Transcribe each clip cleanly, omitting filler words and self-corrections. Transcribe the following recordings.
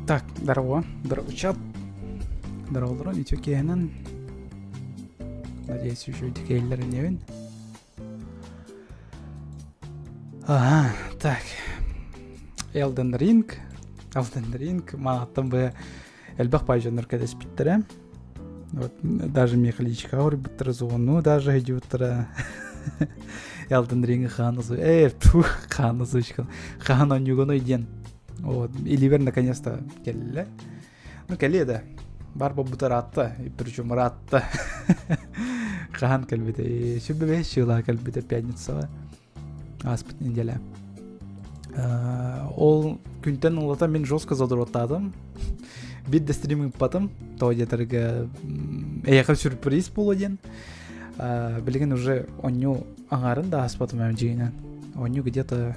Так, здорово. Здорово, чат. Здорово, здорово. Ничего кейнен. Надеюсь, еще эти кейлеры не вин. Ага, так. Elden Ring. Мағаттан бы әлбақ байжаныр кәдес бітті. Вот, даже мехаличка ауыр біттірі зону, даже хеди біттірі. Elden Ring қанызы. Қанызы үшкен. Қаны нүгіні үйден. Вот, Иливер наконец-то келі. Ну, келі еді. Бар бұтыр атты, причем ратты. Қан кәлбеті. Шүбі 5 жыла кәлбеті пятницаға. Аспыт неделя. Ол күнтен олата мен жестко задыраттадым. Битді стриминг батым. То детерге эяқы сюрприз бұл один. Білген уже оню аңарын да аспатым әм жейінен. Оню где-то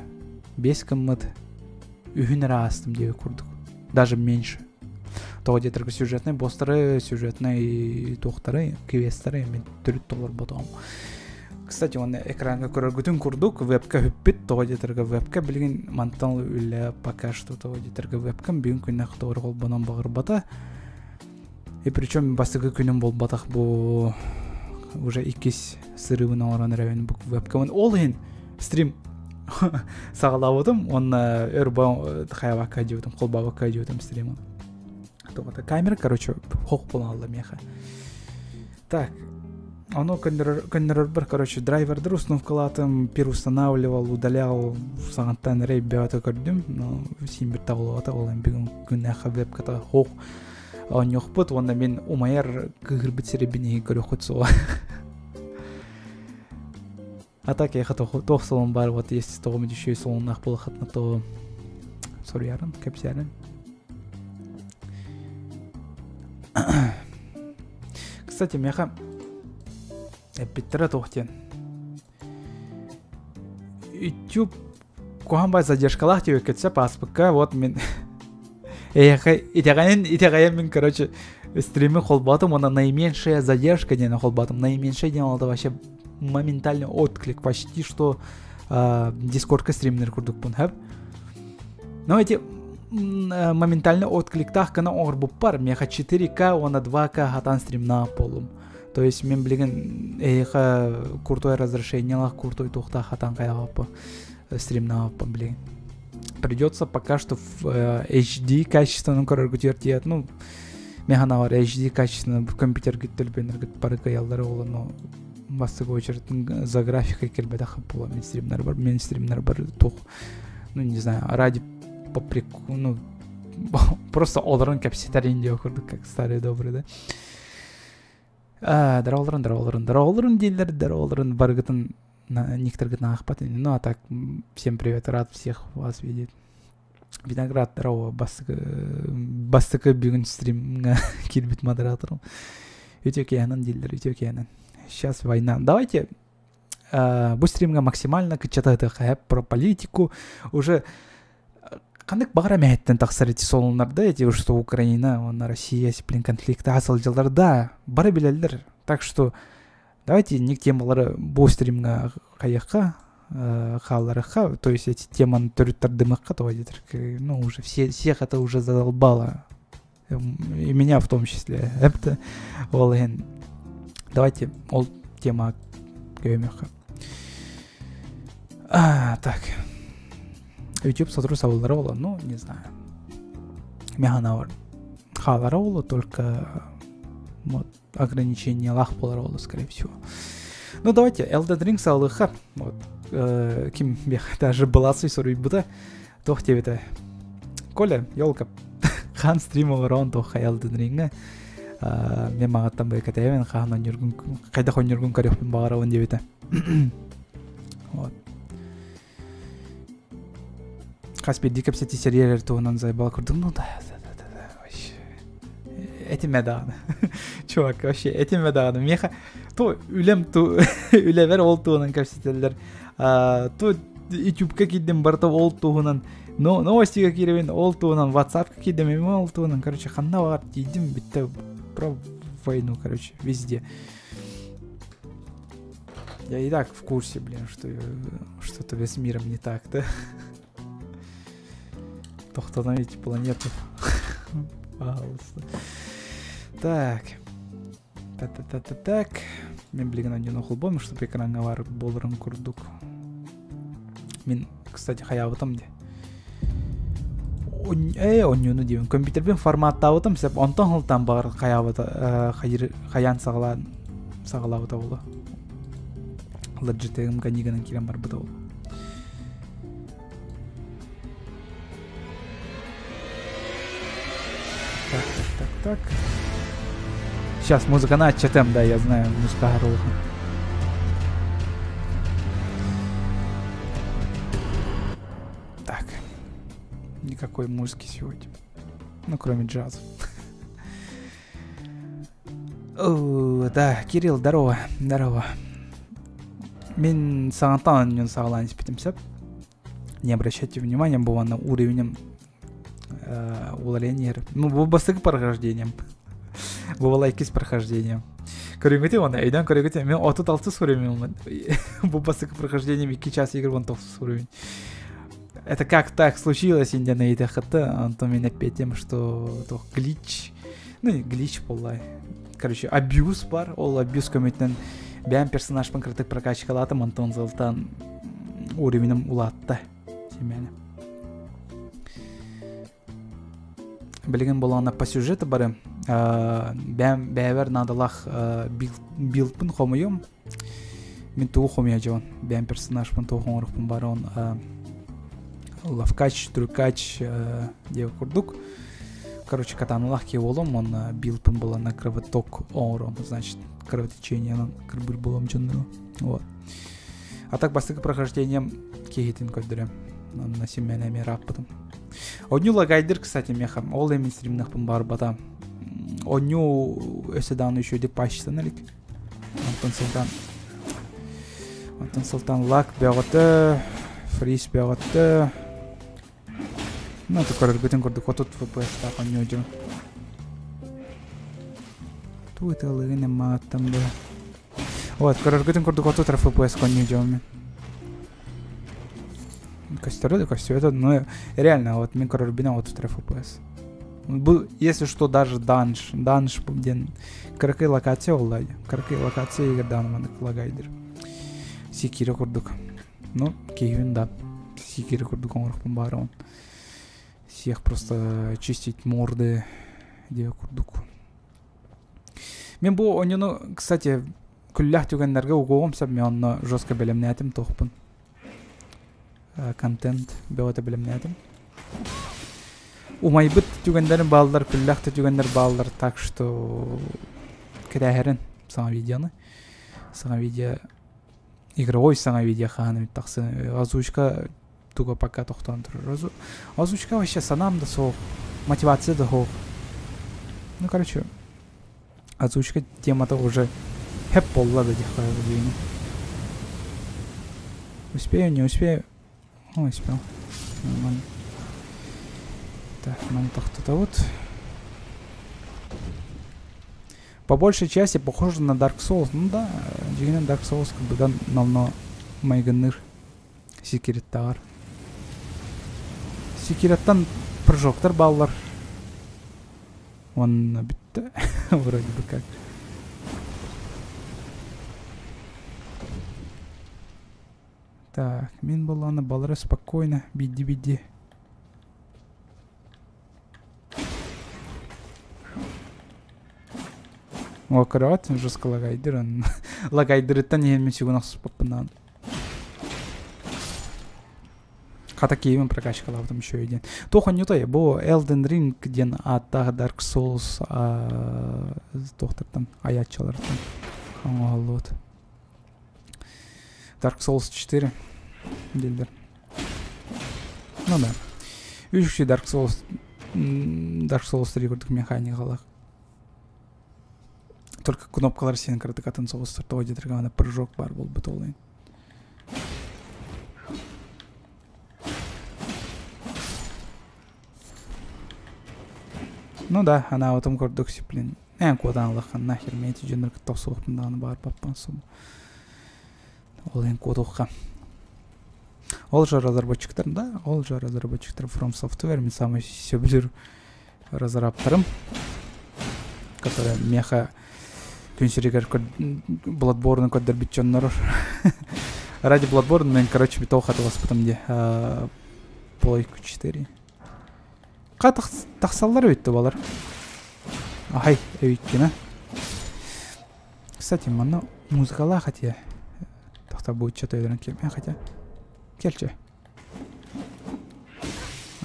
5 кімміт үйін астым деуі көрдік. Даже меньше. То детерге сюжетный бостары, сюжетный тоқтары, квесттары мен $4 батам. Кстати, он экранга көргүтүн курдук, вебка хүппит, то детерге вебка билген мантал үле пока что то детерге вебкам бүгүн күннак тоору болбонон багыр бата. И причем бастыгы күнүм болбатак бу уже 2 сырыбын алган район бу вебкамын олын стрим сагалабытым, он өрбө хайвака дебитим, колбабака дебитим стримин. То камера, короче, хок болалды меха. Так. Оно коннерор бір, короче, драйверді установкалатым, переустанавливал, удалял, сағанттан рей бәуаты көрдім, но сен бір тағылуата, ол бүгін күннәқі вебката хоқ он жоқ бұд, онда мен умайар күгір бітсері біне көрі құтсуға. Атак еқі тоқ солын бар, вот если тоғым дүйшей солын ақ болы қатына то сорярын, кәпсәрін. Кстати, меха Петра тоқтен. YouTube коханбай задержкалах тебе кетсе паспыка, вот мен итеғайын мен, короче, стримі холбатым, она наименьшая задержка не на холбатым, наименьшая делала вообще моментальный отклик, почти что дискордка стримнер курдук пунхаб. Но эти моментальный отклик тахкана оғыр бұп бар, меха 4К, она 2К хатан стрим на полум. То есть мен білген эйха крутой разрешениялах, крутой тухта хатан кайгапы стрим на блин. Придется пока что в HD качественном көргөтертият. Ну, механа бар HD качественно в компьютер гиттелбенер гит пары каялдары олы, но бастыгы очередь за графикой келбеда хапула. Мен стримнер бар тух. Ну, не знаю, ради по приколу, ну, просто оларын капситарин деп көрдік, как старый добрый, да? Даролырын дейлер, даролырын баргытын некоторгытын ақпат. Ну, а так, всем привет, рад всех вас видеть. Виноград, дарова, бастыкы бүгін стримға келбет модераторым. Өте кейнен дейлер, өте кейнен. Сейчас война. Давайте бұл стримға максимально кычатайды қайып про политику. Уже қандық бағыра мәйттен тақсарыты солынларда, эти что Украина, Россия, блин, конфликты асыл жылдарда бары білелдер. Так что давайте ник темалары бұл стримға қайыққа, қаларыға, то есть эти теманы түріттер дымыққа, то едер, ну, уже всех это уже задолбало. И меня в том числе. Это, давайте ол тема көмеққа. Так. YouTube сотру сауылдары олы, ну, не знаю. Механа бар. Халары олы, только вот, ограничение лах болары олы, скорее всего. Ну, давайте, Elden Ring сауылыға. Вот, ким бех, даже была свой сорой бұда. Тоқ тебе-то. Коля, елка, хан стримовар он тоқа Elden Ring'ы. Мен мағаттан бай кәтәймен, қайда хон үргін көрекпен бағара он дебеті. Вот. Каспи дикап сети сериалер туғынан зайбала көрдім, ну да, вообще, этим медағаны, чувак, вообще, этим медағаны, меха, то үлем ту, үлевер ол туғынан капсетелер, то ютубка кейден барта ол туғынан, новостиға керевен ол туғынан, ватсапка кейден меме ол туғынан, короче, қанна бағар дейдім, бітті про войну, короче, везде. Я и так в курсе, блин, что что-то весь миром не так, да? Остановить планету. Пожалуйста. Так. Так. Мен билген оннен окулбом, чтобы экранга барып болорун курдук. Мен, кстати, хаябытым де. Оннену дейм. Компьютербен форматтабытым, сеп онтон хылтан бар хаябыта, хаян сагалабыта болу. Logitech каниганын кирен барбыта болу. Так. Сейчас музыка начатым, да, я знаю, музыка хорошая. Так. Никакой музыки сегодня. Ну, кроме джаза. Да, Кирилл, здорово. Мен сағантан мен сағалан испитимсеп. Не обращайте внимания, было на уровнем улаления. Ну, бұл бастығы прохождением. Бұл лайкис прохождением. Көріңгіте оны, айдан көріңгіте. Мен 36 уровень. Бұл бастығы прохождением 2 час игр 19 уровень. Это как так случилось, инде на этой хаты, Антон меня петем, что то глич. Ну, не глич, полай. Короче, абьюз бар, ол абьюз көметтен бәм персонаж панкратык прокачкалатым, Антон Золтан уровенем улатты. Семене. Білген болғанда по сюжеті бары, бәвер надалақ билдпін қомыйым. Мен туғы қомыя жауын. Бәм персонаж пан туғы қоңырықпын бары он лавкач, трюкач деп курдук. Короче, катаналах кеволом, он билдпын было на кровоток оңыром, значит, кровотечение кырбыр болом жоныру. Вот. А так бастығы прохождением кейтін көддірем. На семейный мирап потом. Оню лагайдыр, кстати, мехам. Ол эмин стримнахпын бар бата. Оню өседан еще деп пашстаналик. Антон Султан лак бягаты, фриз бягаты. Ну, это көргөтен көрдүк. Вот тут FPS так оню жон. Тут алыгын маттам да. Вот, көргөтен көрдүк. Вот тут FPS оню жон. Костеры, это, ну, реально, вот, мен корорбина вот тут FPS. Если что, даже данж, ден, каракай локация олай, каракай локация игр данман лагайдер. Секира курдук. Ну, кейвин, да. Секира курдук оңырықпын бары он. Всех просто чистить морды, где курдук. Мен бұл онену, кстати, күллях түгендерге угоғым сәп, мен онны жестко белемнетім тоқпын. Контент беота билемнетим. Умайбыт түгендерин балдар, күллахты түгендер балдар, так что кедахерин саңа видеоны. Саңа видео игровой саңа видео ханымит тақсы. Озвучка туга пока тоқтан тұрыр. Озвучка вообще санам да соқ, мотивация да хоқ. Ну, короче, озвучка темата уже хеп болла да дихая видео. Успею, не успею. О, успел. Нормально. Так, нам так кто-то вот. По большей части похоже на Dark Souls. Ну да, дегенен Dark Souls как бы да намно майганыр. Секиреттар. Секиреттан прыжоктар баллар. Он битті. Вроде бы как. Так, мен баланы балары спокойно, биди. О, карат, жестко лагайдыр. Лагайдырыттан емен сигунақ сұпаппынан. Қата кеймен прокачкалавдым еще еден. Тоқын ютай, бұл Elden Ring ден аттағы Dark Souls тоқтыртын, аятчалардан. Қаңғалуыд. Dark Souls 4 дилдер. Ну да. Үшікше Dark Souls 3 көрдік механикалақ. Только кнопкалар сен кірдік атын соғыстыр тоғы детіргана прыжок бар бол бұт олайын. Ну да, ана отым көрдік сеплен. Коданлыққан нахер меті жөнір күттау соғыпындағаны бар паппан соң. Олайын кодуққа. Ол же разработчиктар, да? Ол же разработчиктар From Software. Мен самый все білір разраптарым, который меха күншерегер Bloodborne көддер битчоннор. Ради Bloodborne мен, короче, битол хатылас потом де. Плойку 4. Қа тақсалар өйтті балар. Ай, өйткені. Кстати, мана музыкала хотя. Тақта будет что-то өйдірін келмен хотя. Келче.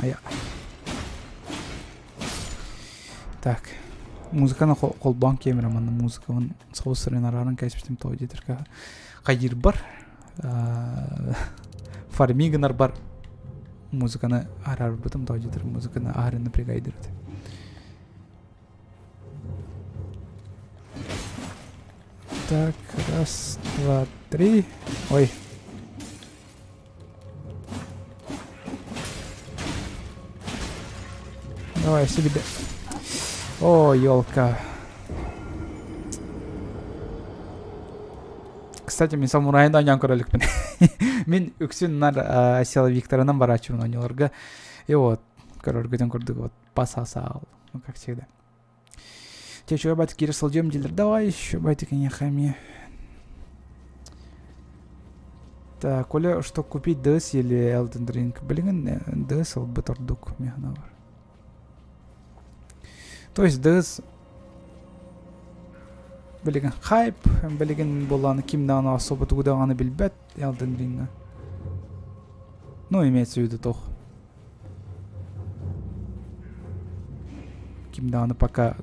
Ая. Так. Музыканы қолбан кемір мана музыкавын соғысырын арарын кәсіптім тау детірка. Қайыр бар. Фармигінар бар. Музыканы арар бұтым тау детір. Музыканы арын напрягайдырды. Так, раз, два, три. Ой. Давай, себе. О, елка. Кстати, мен самурайында ойнаған көрелікпін. Мен үксін нар села Викторынан бар ачуын ойныларға. И вот, көрергеден көрдік, вот, паса-сал. Ну, как всегда. Те, что я байтик кирисал дем дилер. Давай еще байтик не хами. Так, Оля, что купить DS или Elden Ring? Блин, DS ал бытардук мехнавар. То есть DS блин, хайп, блин, боланы кимданы особо тугдаганы билбет Elden Ring. Ну, имеется в виду тох. Кимданы пока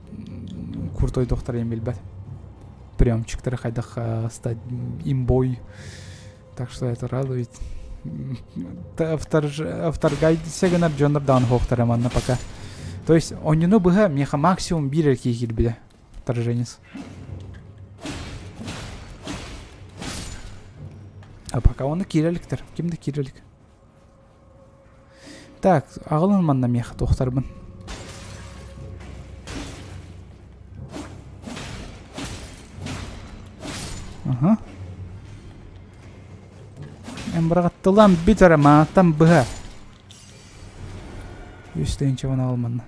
крутой доктор им билбет. Приемчиктары хайдах стать имбой. Так что это радует. Вторгай сегенар джонр дан хоктара манна пока. То есть он не нубыга меха максимум бирер кихир биде. Вторженец. А пока он киреликтер. Кимде кирелик? Так, ағылын манна меха тоқтарбын. Ага. Мен бірағаттылан битара маңаттан бұға. Үстейін чаван алманна.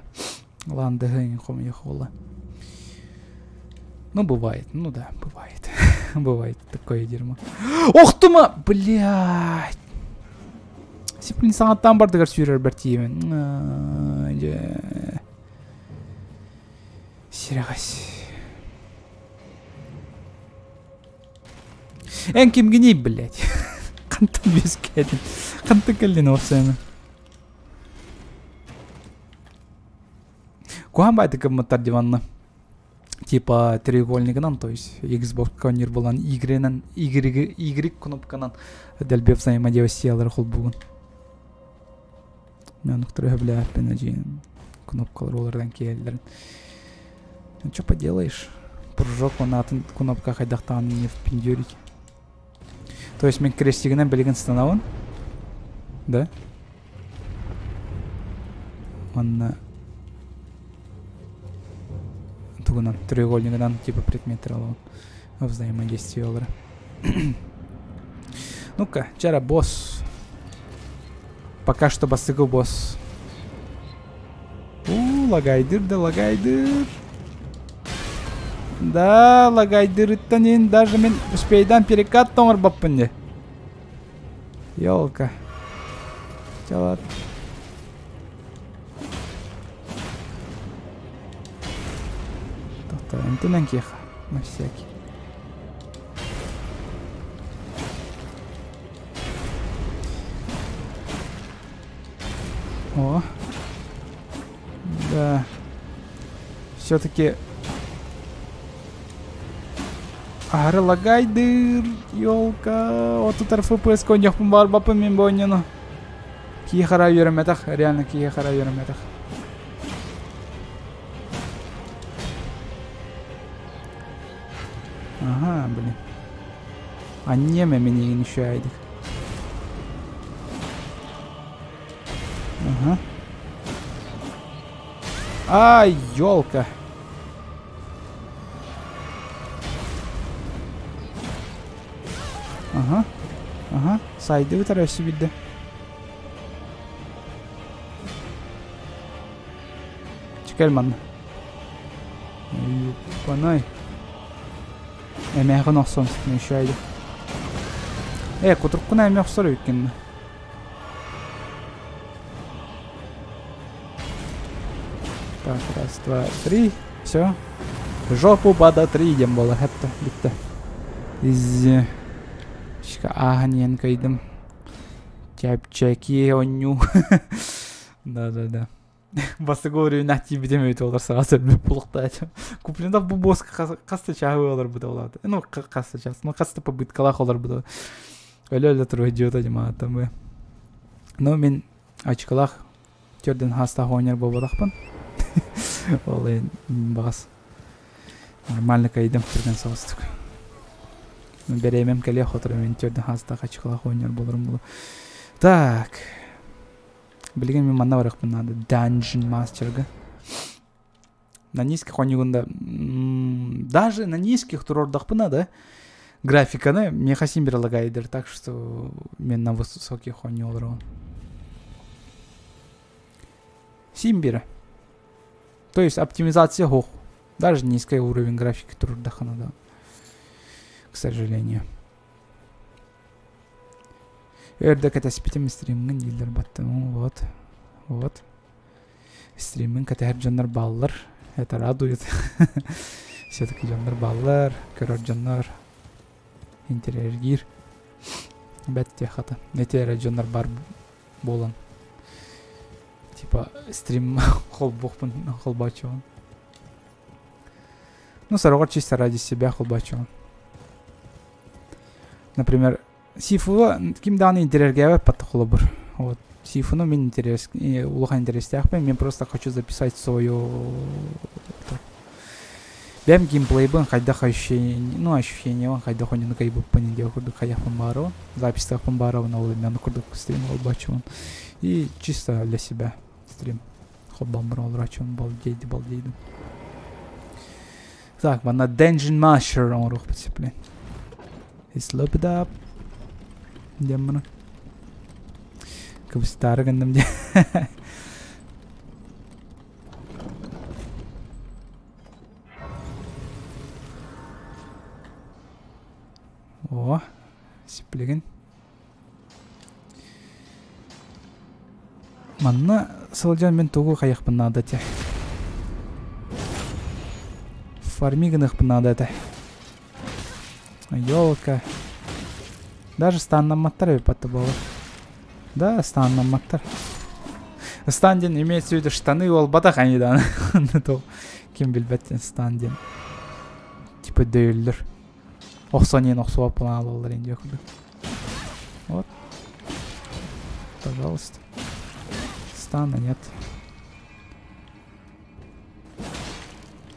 Лан дығын қомы еқолы. Ну, бывает. Ну да, бывает. Бывает такое дерьмо. Ох ты ма! Блядь! Сиплин саңаттан бардығар сүйрер бір тиемен. Серағас. Эн кем геней, блядь. Қантын без кәдін. Қантын кәлден орсаймен. Куан байды кәмматтар диванны. Типа треугольнигынан, то есть Xbox конер болан Y кнопканан дәлбеп взаимодействиялары қол бүгін. Мен ұқтыры бля пен әжейін кнопкалар олардан келдерін. Что поделаешь? Прыжок онатын кнопка хайдақтан не в пиндюрике. То есть мен крестигінен білген станауын? Да? Онна тугунан треугольнигынан типа предметер алауын. Взаимодействиялары. Ну-ка, чара босс. Пока что басыгы босс. Лагайдыр да лагайдыр. Да, лагайдырыттан даже мен успейдан перекат тоңыр баппын де. Ёлка. Чалат. Тоқта, әмтінен кеха. На всякий. О. Да. Все-таки... Ары лагайдыр, ёлка. Вот тут РФПС коньяқпын бар бапын мен бойнено. Кие қара үйіріметақ, реально кие қара үйіріметақ. Ага, блин. А неме меня еще айдик. Ага. Ай, ёлка. Ага. Ага. Сайды вытарайся, видно. Kelman. Panay. Эмехан осон мешайды. Кутуркуна эмех сору иккен. Так, раз, два, три. Все. Жопу бада 3 идем было. Это битта. Из ахнен кайдым. Чапчаки оню. Да. Басты говорю, нахти бедемейт олар сағасы бұлықтайды. Куплинда бұл бос қасты чағы олар бұда олады. Ну, қасты час. Ну, қасты побыткалақ олар бұда. Өлі тұрғы жиота жемағаттан бұй. Ну, мен ачқалақ төрден хаста ойнер болбадақпын. Олай бағас. Нормально кайдым түрген сағыстық. Беремем кәле қотыры мен төрден хаста ачқалақ ойнер болырым бұлы. Так. Білген мен манна барақпын надо Dungeon Master'га. На низких онигунда даже на низких турордақпын надо графиканы мне хасим берлагайдер, так что мен на высоких они олырған. Симбира. То есть оптимизация хох. Даже низкий уровень графики турордаха надо. К сожалению. Өрдік әті спетім стримнің елдер баттым. Вот. Стримнің кәті әр жандар балылар. Это радует. Все-таки жандар балылар. Көрір жандар. Интерьергир. Бәтте қаты. Нетері жандар бар болан. Типа стрим қол боқпын, қол бачуан. Ну, сарығыр чисто ради себя қол бачуан. Например, Сифула кимданы интерьерге подхло бір. Вот. Сифуну мен интерес, улахан интерестяхпен, мен просто хочу записать свою... Бәм геймплейбін қайдақ ощущение, қайдақ онын кайбып паненде күрдік қаяқпын баруын. Запистақпын баруын, ол мен күрдік стрим қолбачуын. И чисто для себя стрим. Қолбамыр олрачуын, балдейді. Так, бана Dungeon Master оңыруқ бітсеплен. Slope it up. Демона. Как старый гандам де. О, сиплеген. Манна сылжан мен тугу қаяқпын надо те. Фармигынық надо те. Ёлка. Даже станнан маттар өпатты болы. Да, станнан маттар. Станден имеется в виду штаны ол батақ әнедан. Кем білбәттен станден. Типа дөйлдір. Оқсанен оқсуап план алалар енді өкілді. Вот. Пожалуйста. Стана нет.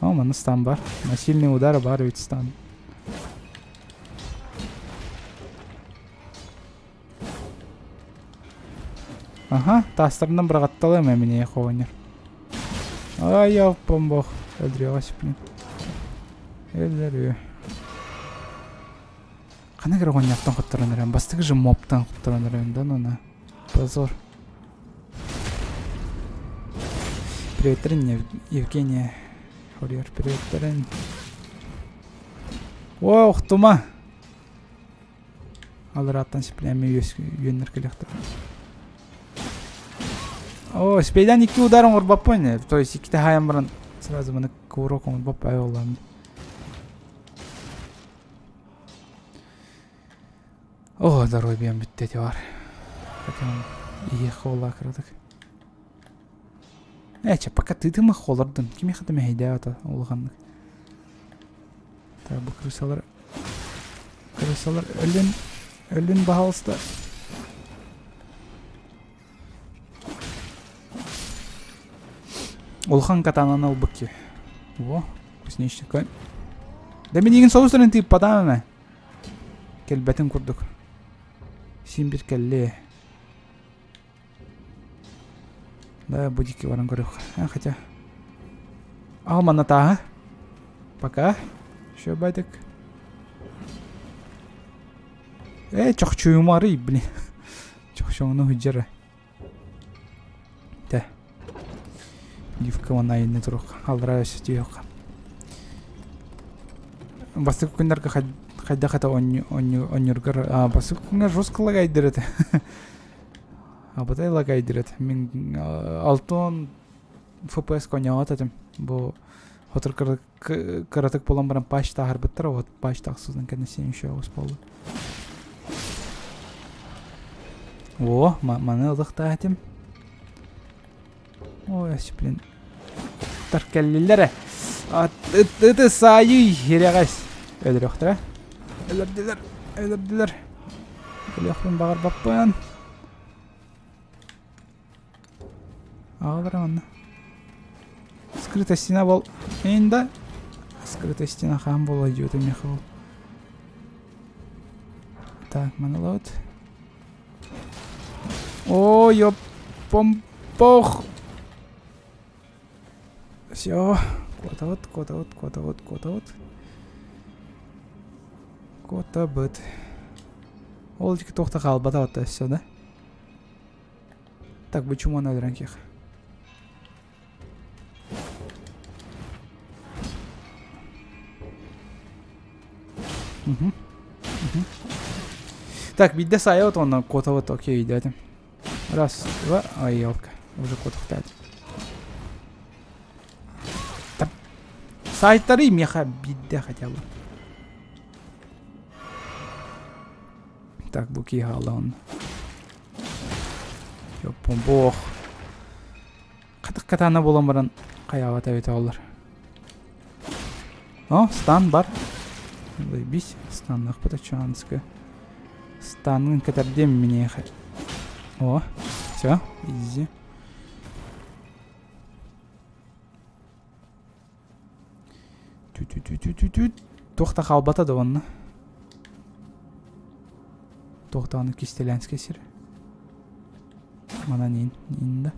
О, мана стан бар. Насильный удар бар ведь стан. Ага, тастырынан бір қатталы мәміне еқованер. Ай, яуппан боқ. Өлдіре ғасыплен. Өлдірі. Қана кері ғон яқтан құттыран әрен. Бастығы жы моптан құттыран әрен. Да. Позор. Приветтерін, Евгения. Хорьер, приветтерін. О, ұқтыма. Алыр аттан сіплеме үйенер келектір. О, спейдан 2 ударом урбаппойны. То есть 2 хаям баран сразу мына куроком урбаппай олам. О, здоровье бьем битте бар. Хотя он ие холла кырдык. Эче, пока ты мы холлардын. Ким яхты мейде ата улганды. Так, бу крысалар өлүн бахалста. Улхан катананы албыки. Во, вкуснейший конь. Да мен деген соусырын тип падамы. Келбетін күрдік. Сен бір кәлі. Да, будики варан көрік. Хотя. Алмана тағы. Пока. Шо байдық. Чоқ чуымары, блин. Чоқ шоңыны хүджері. Да. Дивка он айны турук. Алдрайся тиёка. Басты күндәргә хайда хата оннюргар. Басты күнгә жесткалык айдырды. Абытай лагайдырды. Мен 6 FPS коняат атым. Бу хотыр каратык болан баран патч тахар биттер, вот патч тахсыздан кенесен еще усполду. О, маны ыдыкта атым. Ой, блин. Таркаллиләре. Ты сайы херегас. Өлөрөктөр. Өлөрдүлөр. Өлөктөн багыр баппан. Алырмын. Скрытая стена был. Инда. Скрытая стена хам была, идет и Михаил. Так, монолот. О, ёп, помпох. Все. Кота быт. Олдики тохта қалбата отта все, да? Так, почему она дранких? Так, бидде сайя вот он кота вот окей идет. Раз, два, ой, елка. Уже кот хтать. Сайттары меха бидде хотя бы. Так, буки халан. Ёппом бох. Катана болам баран каяга табет алар. О, стан бар. Бис станнах потачанска. Станын катердем мне. О, все, изи. Тохта халбата да онна. Тохта аны кистелянский сир. Мана нин да.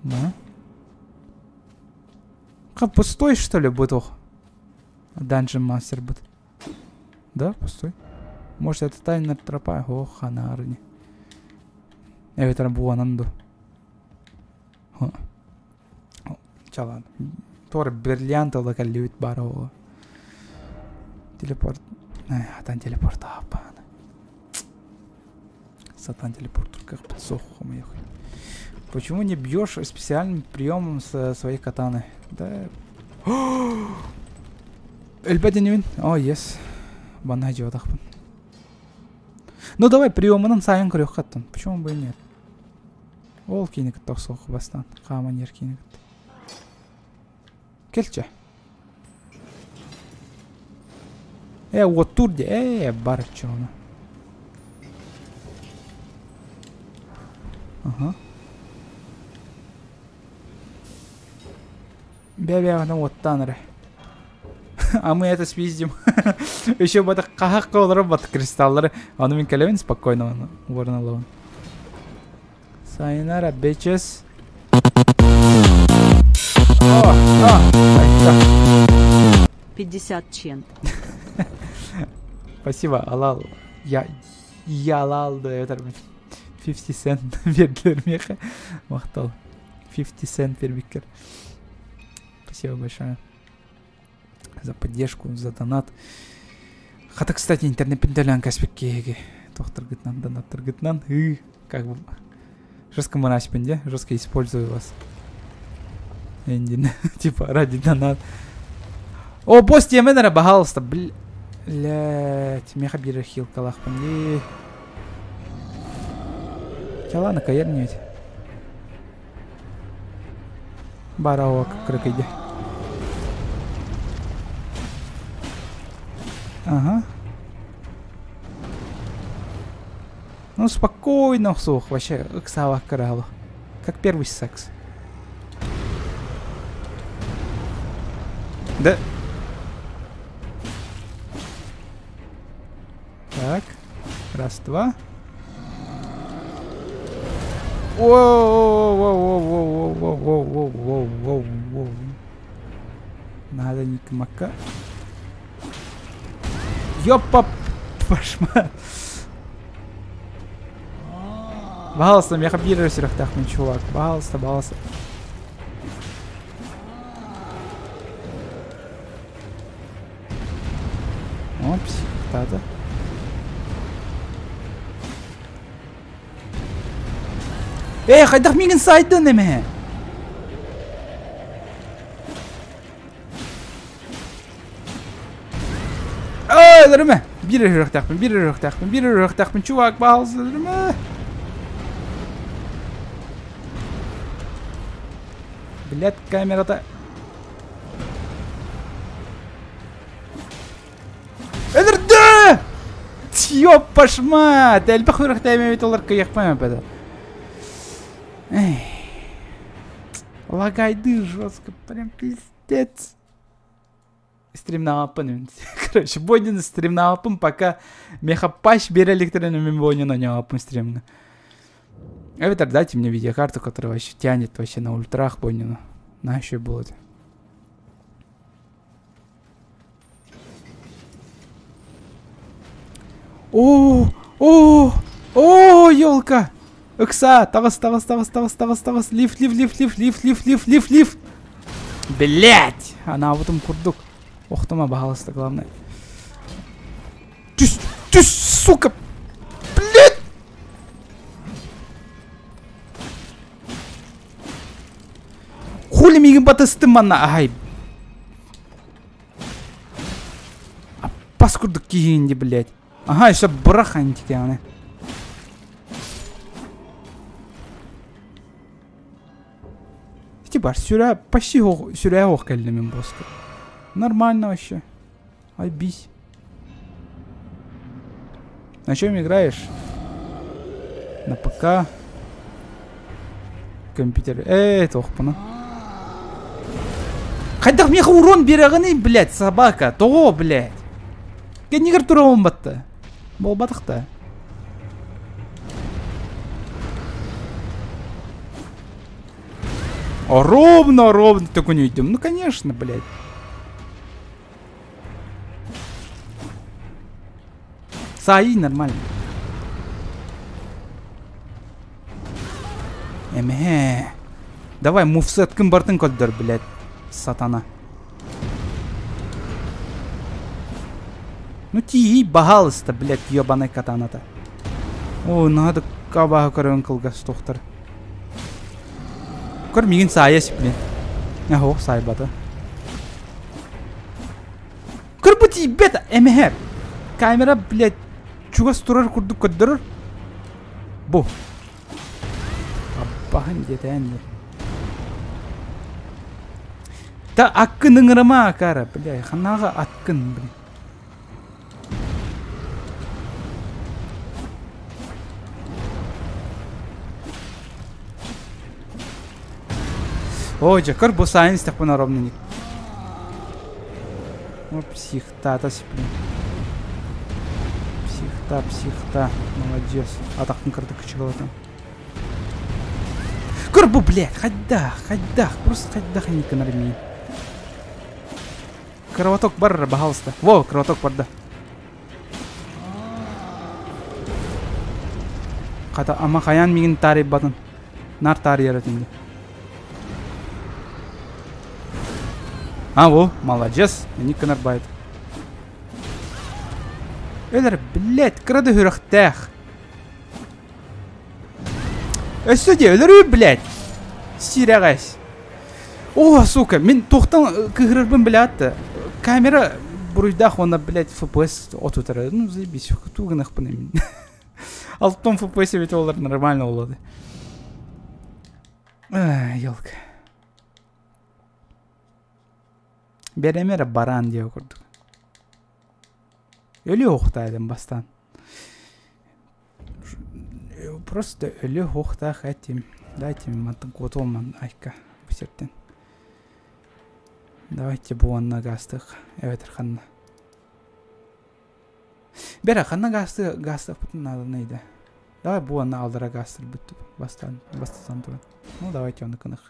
Да. Как пустой что ли бутох? Данжен мастер будет. Да, пустой. Может это тайная тропа? О, ханарни. Это рабуананду. Чалан. Тор бриллиантовый коллюет баро. Телепорт. Атан телепорт апан. Сатан телепорт как подсоху моих. Почему не бьешь специальным приемом со своей катаны? Да. Эльбединин. О, yes. Бана идиотах. Ну давай приемом сайын крёх каттан. Почему бы и нет? Ол киник тосох бастан. Хаманер киник. Келче. Вот тут где. Барчона. Ага. Бебе, ну вот танры. А мы это спиздим. Еще бы это кахаколары, вот кристаллары. А ну Минкалевин спокойно ворнал. Сайнара, бичес. 50 чент. Спасибо, Алал. Я Алал, да, это 50 цент вердер меха. Махтал. 50 цент пербикер. Спасибо большое за поддержку, за донат. Хата, кстати, интернет-пенталян каспекеги. Тохтар гитнан, донаттар гитнан. Как бы жестко монашпенде, жестко использую вас. Типа ради донат. О, босс, тебе пожалуйста, блядь, меха бирахил калахпанди. Чалана каернить. Бараок крыкиди. Ага. Ну спокойно, сух, вообще, иксава каралу. Как первый секс. Да. Так. Раз, два. Воу-воу-воу-воу-воу-воу-воу-воу-воу-воу. Надо не камака. Ёпа, пошмат. Пожалуйста, я бир сюрахтахмын, чувак. Пожалуйста, пожалуйста. Опс, тата. Хайдах миген сайдын эме. Өлөрмө. Бир өрөктакпын, чувак, пожалуйста, өлөрмө. Блядь, камерада. Өлөрдү! Ёпа шмат! Элбах өрөктайм бит олар кыякпайм бада. Лагайды жестко, прям пиздец. Стрим на апын. Короче, бойден стрим на апын, пока мехапаш береликтерин бойден на него апын стримно. Эвитер, дайте мне видеокарту, которая вообще тянет вообще на ультрах бойдену. На еще будет. О, ёлка! Ыкса, тавас. Лифт. Блять! Она вот там курдук. Ох, там обагалась-то, главное. Ты, сука! Блять! Хули миген батыстым ана, ай. Паскурдук кигенде, блять. Ага, еще брахантик яны. Типа, почти сюря охкальными боска. Нормально вообще. Ай, бись. На чем играешь? На ПК. Компьютер. Тохпана. Хайдах мне урон береганы, блядь, собака. Того, блядь. Кенигер турауын батты. Бол батықта. Ровно такой не идем. Ну, конечно, блядь. Саи нормально. Давай, мувсет кім бартын көлдір, блядь. Сатана. Ну ти бағалысты, блядь, ебаный катана-то. Ой, надо кабаға көрін қылғас тоқтар. Көр миген саясы, блядь. Ахо, сай бата. Көр бұти, бета, әмәхәр. Камера, блядь, чуғас тұрар күрді көддірір. Бұ. Аббағын деді әнді. Та аққын ыңырыма, кара, блядь, қанаға атқын, блядь. Ой, көр бұл сайын істеп бұна ровненик. О, психта, блин. Психта. Молодец. Атақтың кірді күшік алатын. Көр бұл, блядь, хайдах. Просто хайдах некі нормей. Кровоток бар, бағалысты. Во, кровоток барды. Ама қаян меген тарih батын. Нар тарih яратынды. Во, молодец, некі нарбайды. Өлер, блядь, кірді хүріқтәқ. Өсіде, өлірі, блядь. Сирағайс. О, сука, мен тоқтан кігірірбін, блядь. Камера бұруйдақ, оны, блядь, FPS отутары. Ну, заебись, туғын ақпын емін. Алтон FPS бет олар нормально олады. Елка. Беремері баран дей көрдік. Өлі оқтайдым бастан. Просто өлі оқтақ әтем. Дайте мне мантын котолман айка. Бісерттен. Давайте буанна гастық. Эветер қанна. Бері қанна гастық бұтын надо. Давай буанна алдыра гастыр бұтты. Бастасан тұрын. Ну, давайте оны қынық.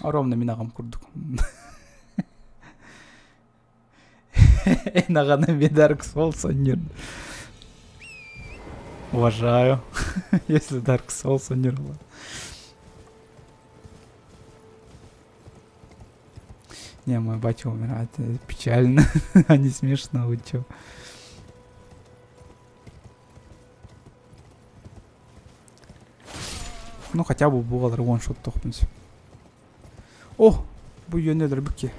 Ровно мен ағам күрдік. Ағаны мен дәрік сол сонер. Уважаю. Если Dark Souls умерла. Не, мой батя умирает. Это печально. А не смешно, вы чё? Ну хотя бы было ваншот тохнуть. О! Bu yönüdür bu ki.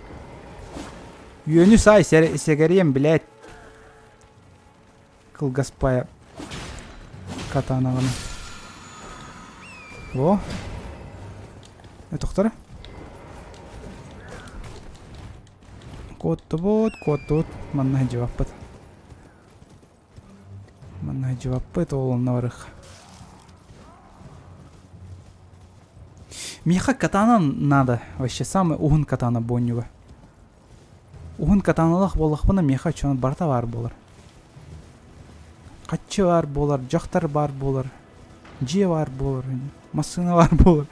Yönü say segeriyem, блядь. Кылгаспая катанағын. О! Тоқтар? Котты бот, котты. Манна жауап быт. Манна жауап быт ол нарық. Меха катана надо. Вообще самый угын катана бонюга. Угын катаналах болақпына меха чон барта бар болар. Қатчы бар болар, жақтар бар болар. Же бар болар, машина бар болар.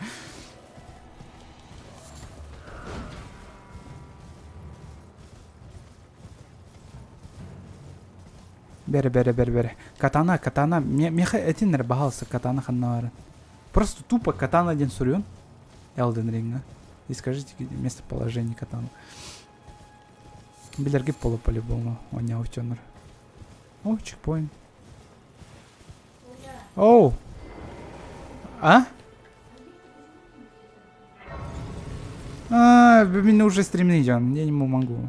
Бере. Катана. Меха этинер бахалсы катана ханнаварын. Просто тупо катана один сурьон. Elden Ring. И скажите местоположение катана. Билерги полу по-любому. Он не аутенер. О, чекпоинт. Оу. А? Меня уже стримный идем. Я не могу.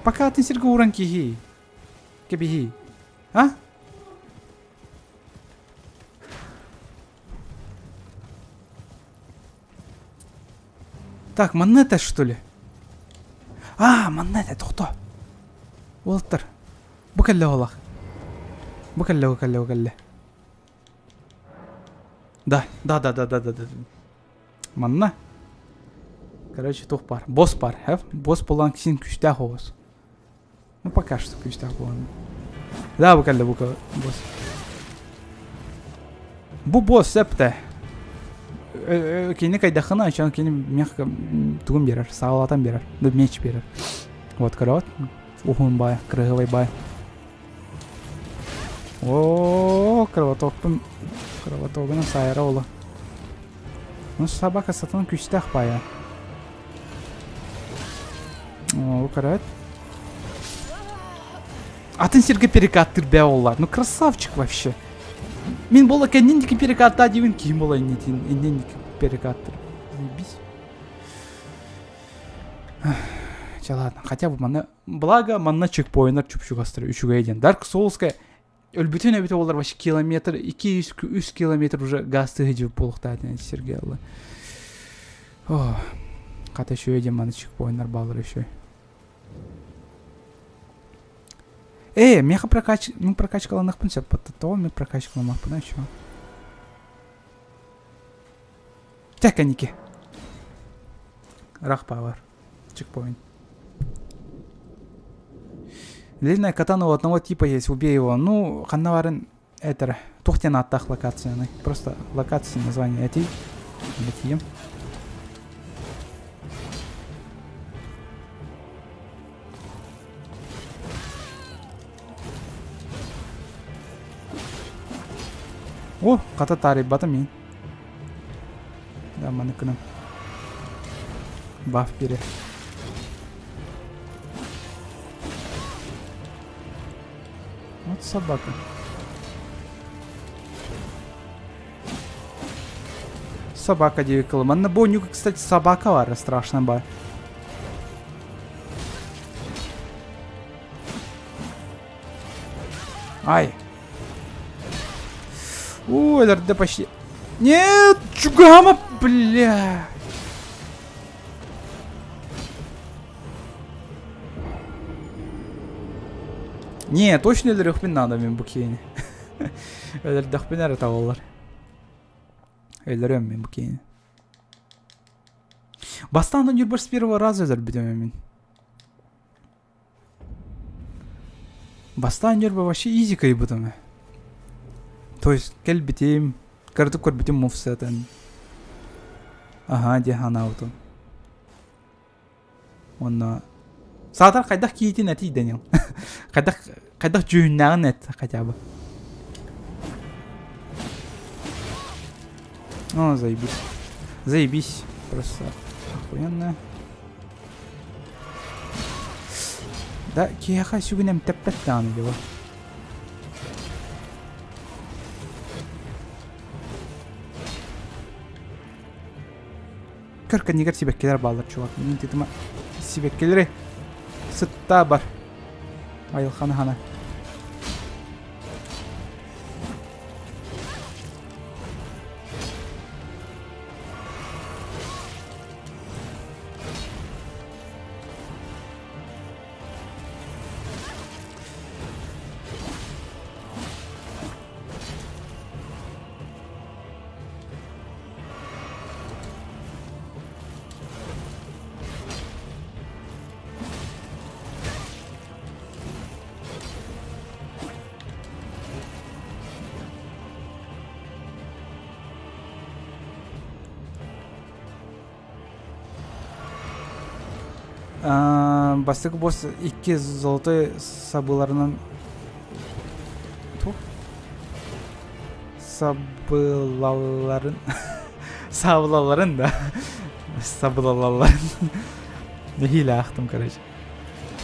Пока ты серьга уранки хи. Кебихи. А? Так, монета что ли? Монета, это кто? Уолтер. Букалле Олах. Букалле. Да. Манна. Короче, тух пар. Босс пар. Босс полан кисин күшта ховос. Ну пока что күшта полан. Да, букалле босс. Бу босс септе. Кейни кайдахана, ачан кейни мягко тугун берер, саалатан берер, да меч берер. Вот корот, ухун бай, крыговый бай. О, кровотокпын сайра ола. Ну собака сатан күчтах бая. О, корот. Атын серге перекаттыр бе олар. Ну красавчик вообще. Мен бола кәннендікі перекатта деймін, кейін бола иннендікі перекаттыр. Заебись. Ладно, хотя бы манна... Благо, манна чекпоинтер чупчугастыр, үшігі еден. Dark Souls'ка өлбітін өбіті олар башы километр, 200 километр уже гастығы деп болықта әден Сергей Аллы. Қата үші еден манна чекпоинтер балыр үші. Меха прокачкала нахпын сеп, то мы прокачкала нахпын, а чё? Так, аники. Рах павар. Чекпоинт. Длинная катана у одного типа есть, убей его. Ну, ханнаварын, это, тухтена оттах локацияны. Просто локации название эти. О, ката тари батами. Да, манеканым. Баф бере. Вот собака. Собака девикала. На бонюка, кстати, собака вара страшная ба. Ай. Ой, да почти. Нет, чугама, бля. Не, точно элдерхпен надо мен букейни. Элдерхпен әрі тағалар. Элдерем мен букейни. Бастан жүрбір с первого раза элдер бітеме мен. Бастан жүрбір вообще изикай бітеме. То есть, кел бітем, картып көр бітем муфсетен. Ага, де ханаутын. Онна... Саатар қайдақ кейтін әті Данил. Қайдақ Кайдах жүйіннағын әт, хотя бы. О, заебись. Заебись. Просто охуенно. Да, кияха сюгінем тәппәттән его. Кырка негер сибеккелер балдар, чувак. Мен тетіма сибеккелері сытта бар. Айылханы хана. Бастық бос 2 золотой сабыларынан сабылаларын да сабылаларын нехиле ақтым, короче.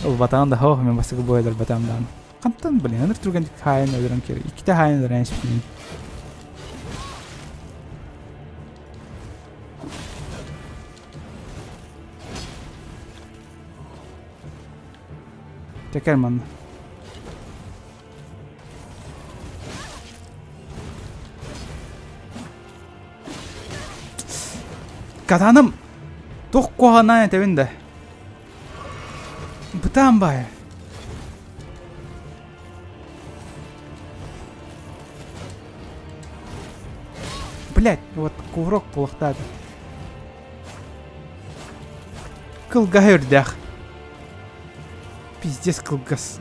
Ол батаған да хоқ, мен бастығы бойдар батамдан. Қантан білен, аныр тұрған хайын өдірін кері. 2 хайын өдірін әншіппен. Teker man. Катаным тоқ қоғанайын тәуінде. Бұтан бай. Блядь, вот кувырок құлықтады. Кылға өрдәқ. Пиздец кылгас.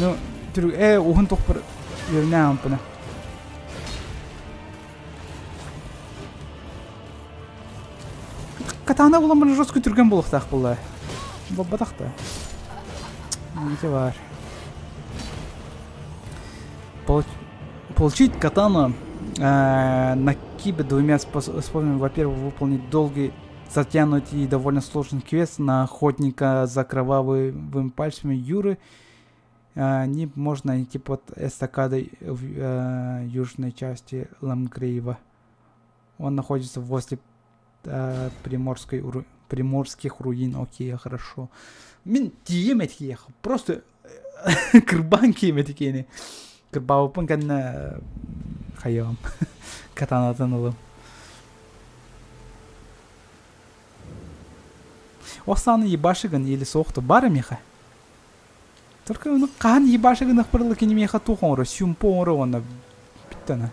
Ну, түрі, оғын тоқпыр еріне ампына. Катана болам бұны жосқы түрген болықтақ бұлай. Батақ та. Нете бар. Получить катану на кибе 2 способами, во-первых, выполнить долгий, затянутый и довольно сложный квест на охотника за кровавыми пальцами Юры. Не можно найти под эстакадой в южной части Ламгрейва. Он находится возле приморских руин. Окей, хорошо. Мен тием этики, просто кырбан кием этикени. Кырбауыпын кәнна хайам. Катанатын ұлым. Осаны ебашыгын или соқты бары меха? Только оны қан ебашыгын ықпырлы кені меха тухон ұры, сюмпо ұры оны биттана.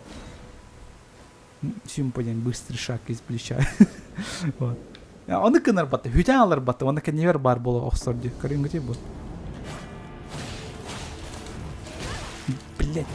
Сюмпо ден быстрый шаг из плеча. Оны кынар баты, хүтен алар баты, оны кәневер бар болу оқсорды. Көрін көте бұл. Блядь.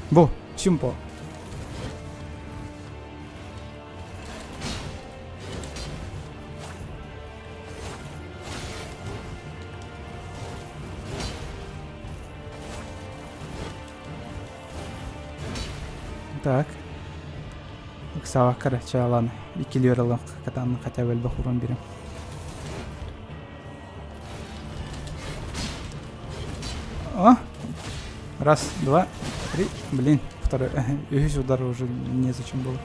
Во, сюмпо. Так. Сава короче, ладно. И киллер катан хотя бы бахурон берем. О! Раз, два, три. Блин, второй. Весь удар уже незачем было.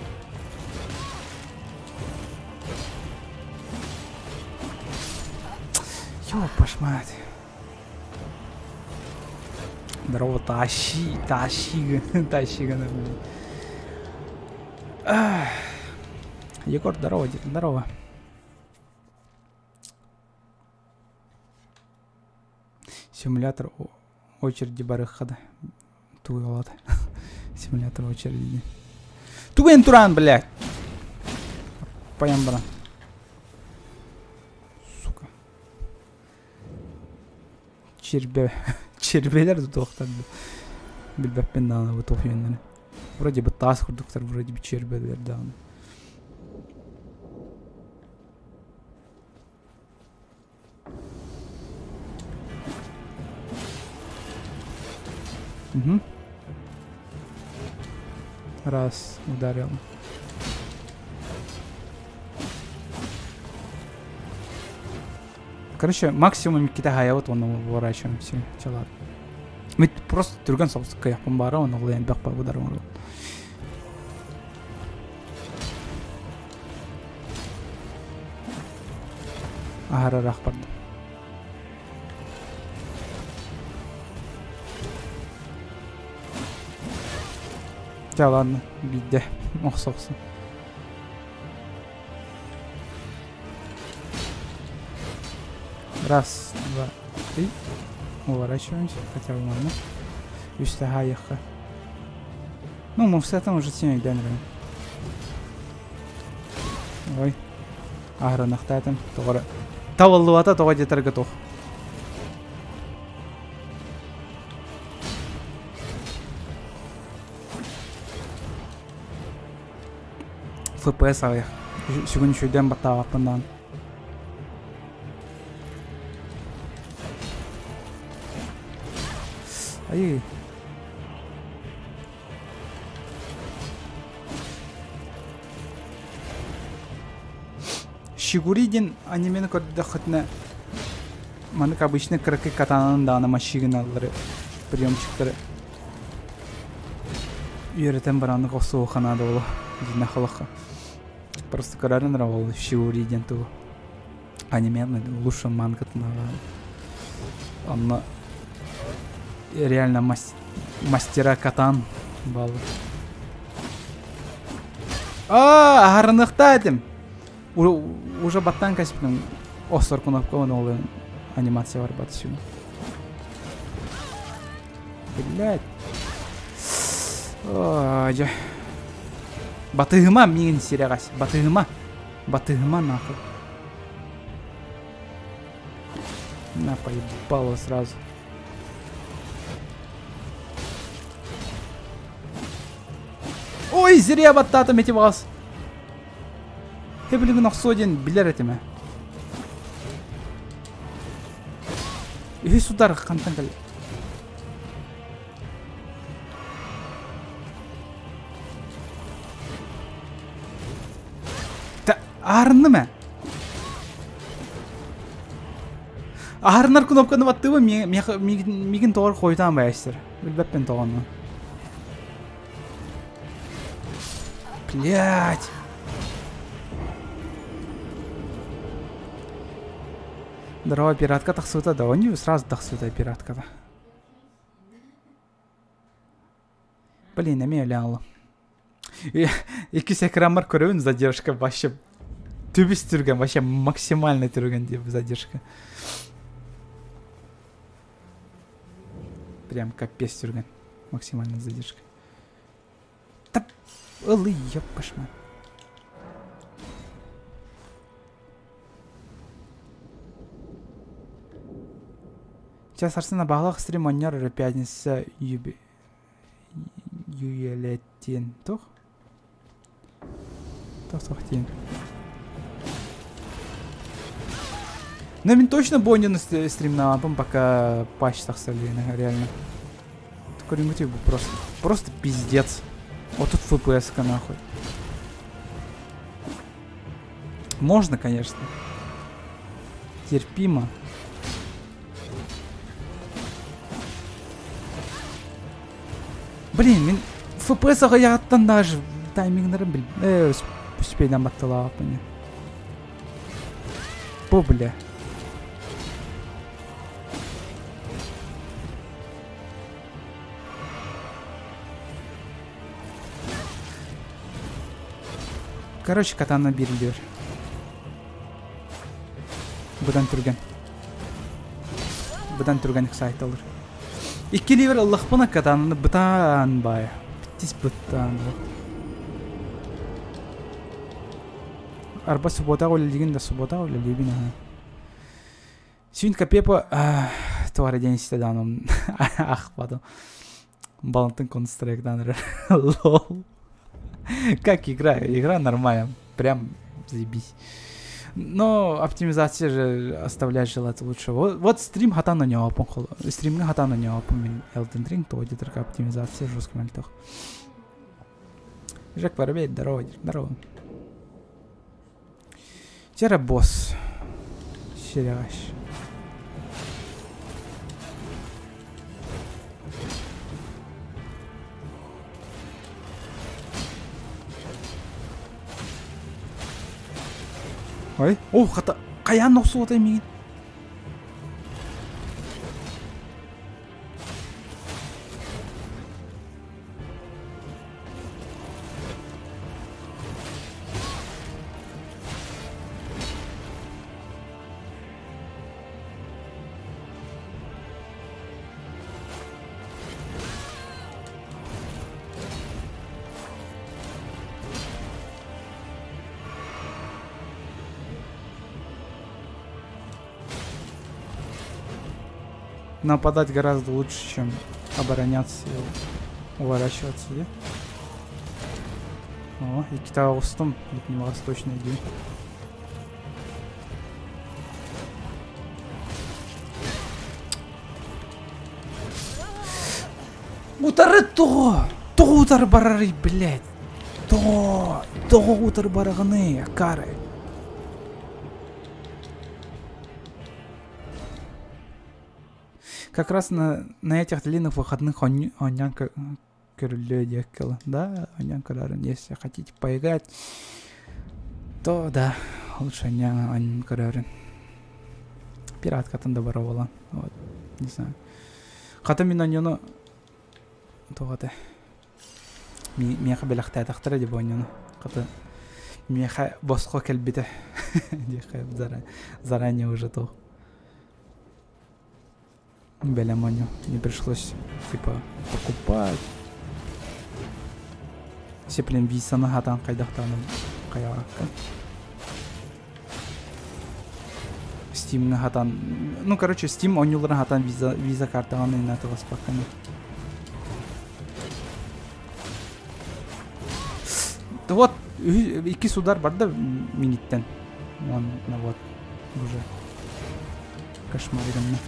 Ёпаш мать. Здорово, тащи, Егор, здорово, здорово. Симулятор очереди барыхада. Туй, симулятор очереди. Туген туран, блядь. Пойдем, брат. Çirbeler de doktor bilbep dağına bu tohuyunları. Вроде бы таз kurduklar, вроде bir çirbeler dağına. Угу. Раз, ударил. Короче, максимум kita hayat onu uğraşıyorum şimdi çalar. Мы просто түрген соғыстыққа яқпын бара, оны ғылайын бақпа бұдарым ұрыл. Ағарарақ барды. Ja, ладно, бидде. Оқсы. Раз, два, три. Уворачиваемся, хотя бы можно. Üstte hayıqqa. Ну, мы с этим уже сильно идем. Ой. Ағранақтадым. Тоғыры. Тавылды бата, тоға жетерге тоқ. FPS алайық. Сүгін шүйден баттаға апындан. Ай. Шигуридин анимені көрді құтына манық обычный кракы катананың дағына сигналдары, приемчиктары үйретен баранық осы оқанады олы дина қалаққа. Просто көрәрін рауылы Шигуридин туы анименный лучше манкатына онны реально мастера катан балы. Ағарынықта әдім. Уже баттан кәсіптің осыр кнопка оны анимация бар баты сүйін. Блядь. Ой, батығыма меген серияғас. Батығыма нахуй. На, поебало сразу. Ой, зря баттатым эти вас. Ты, блин, нахсоден, билер этиме. Весь удар қантан кәл. Ағырынды ма? Ағырынар кнопканы батты ба, меген тоғыр қойтан ба әстер. Білбәппен тоғанны. Блядь. Здорово, пиратка тақсута, да он сразу тақсута пиратка-то. Блин, әме өлі алым. Екі секрамар көрігін задержка вообще түбіс түрген, вообще максимально түрген деп задержка. Прям капец түрген, максимально задержка. Тап, ылы, еп кошмар. Сейчас арсына бағлақ стрим ойнар үрі пятница юелеттен. Тоқ? Тоқ дейін. Но мен точно бойнен стрим на лампам, пока патч так солейно, реально. Такой мотив был просто пиздец. Вот тут FPS-ка нахуй. Можно, конечно. Терпимо. Блин, мен FPS-ға яғаттан даже таймингдерін біл. Успейден баттыла апыне. Бұ, бля. Короче, катана берілдер. Бұдан түрген сайт алыр. Iki liver Allah bana katanını bıtan baya. Bittis bıtan. Arba suboта öyle ligin de suboта öyle ligin ha. Şimdi kapıya туары ден истедан он ахпаду. Балантын констректан. Лол. Как игра? Игра нормальная. Прям заебись. Но оптимизация же оставляет желать лучшего. Вот стрим хата на него опон. Стримный хата на него опон. Elden Ring то где только оптимизация жесткий мальтох. Жак Воробей, здорово, здорово. Тера босс. Серяж. Ой, о, хата, каян ноксу отай мигин. Нападать гораздо лучше, чем обороняться и уворачиваться, да? О, и Китай устом, ближневосточный день. Утары то! То утары барары, блядь! То утары бараганы, кары! Как раз на этих длинных выходных онянка крылья декала, да, онянка, если хотите поиграть, то да, лучше онянка. Пиратка там добровола, вот, не знаю. Хата мен оньону, то хата, меха белахтай тахтара деп оньону, хата меха боско келбите, дехай заранее уже то. Белямоню не пришлось типа покупать. Все блин виса на хатан кайдахтану каяка. Steam на хатан. Ну короче Steam онюлар хатан виза карта аны на того спаканы. Вот iki судар барда миниттен. Вон вот уже кошмар идем.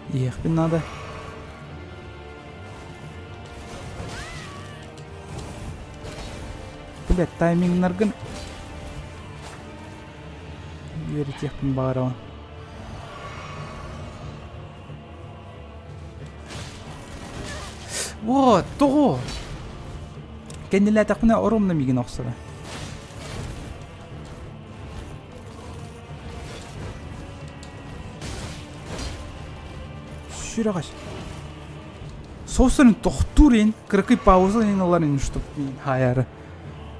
Ехать надо. Блять, тайминг нарган. Верить их барова. Вот, то. Кеннелер так мне оромно мигин оксара. Ширагаш. Соусын тохтурин, кракай паузын аларын чтоб хайар.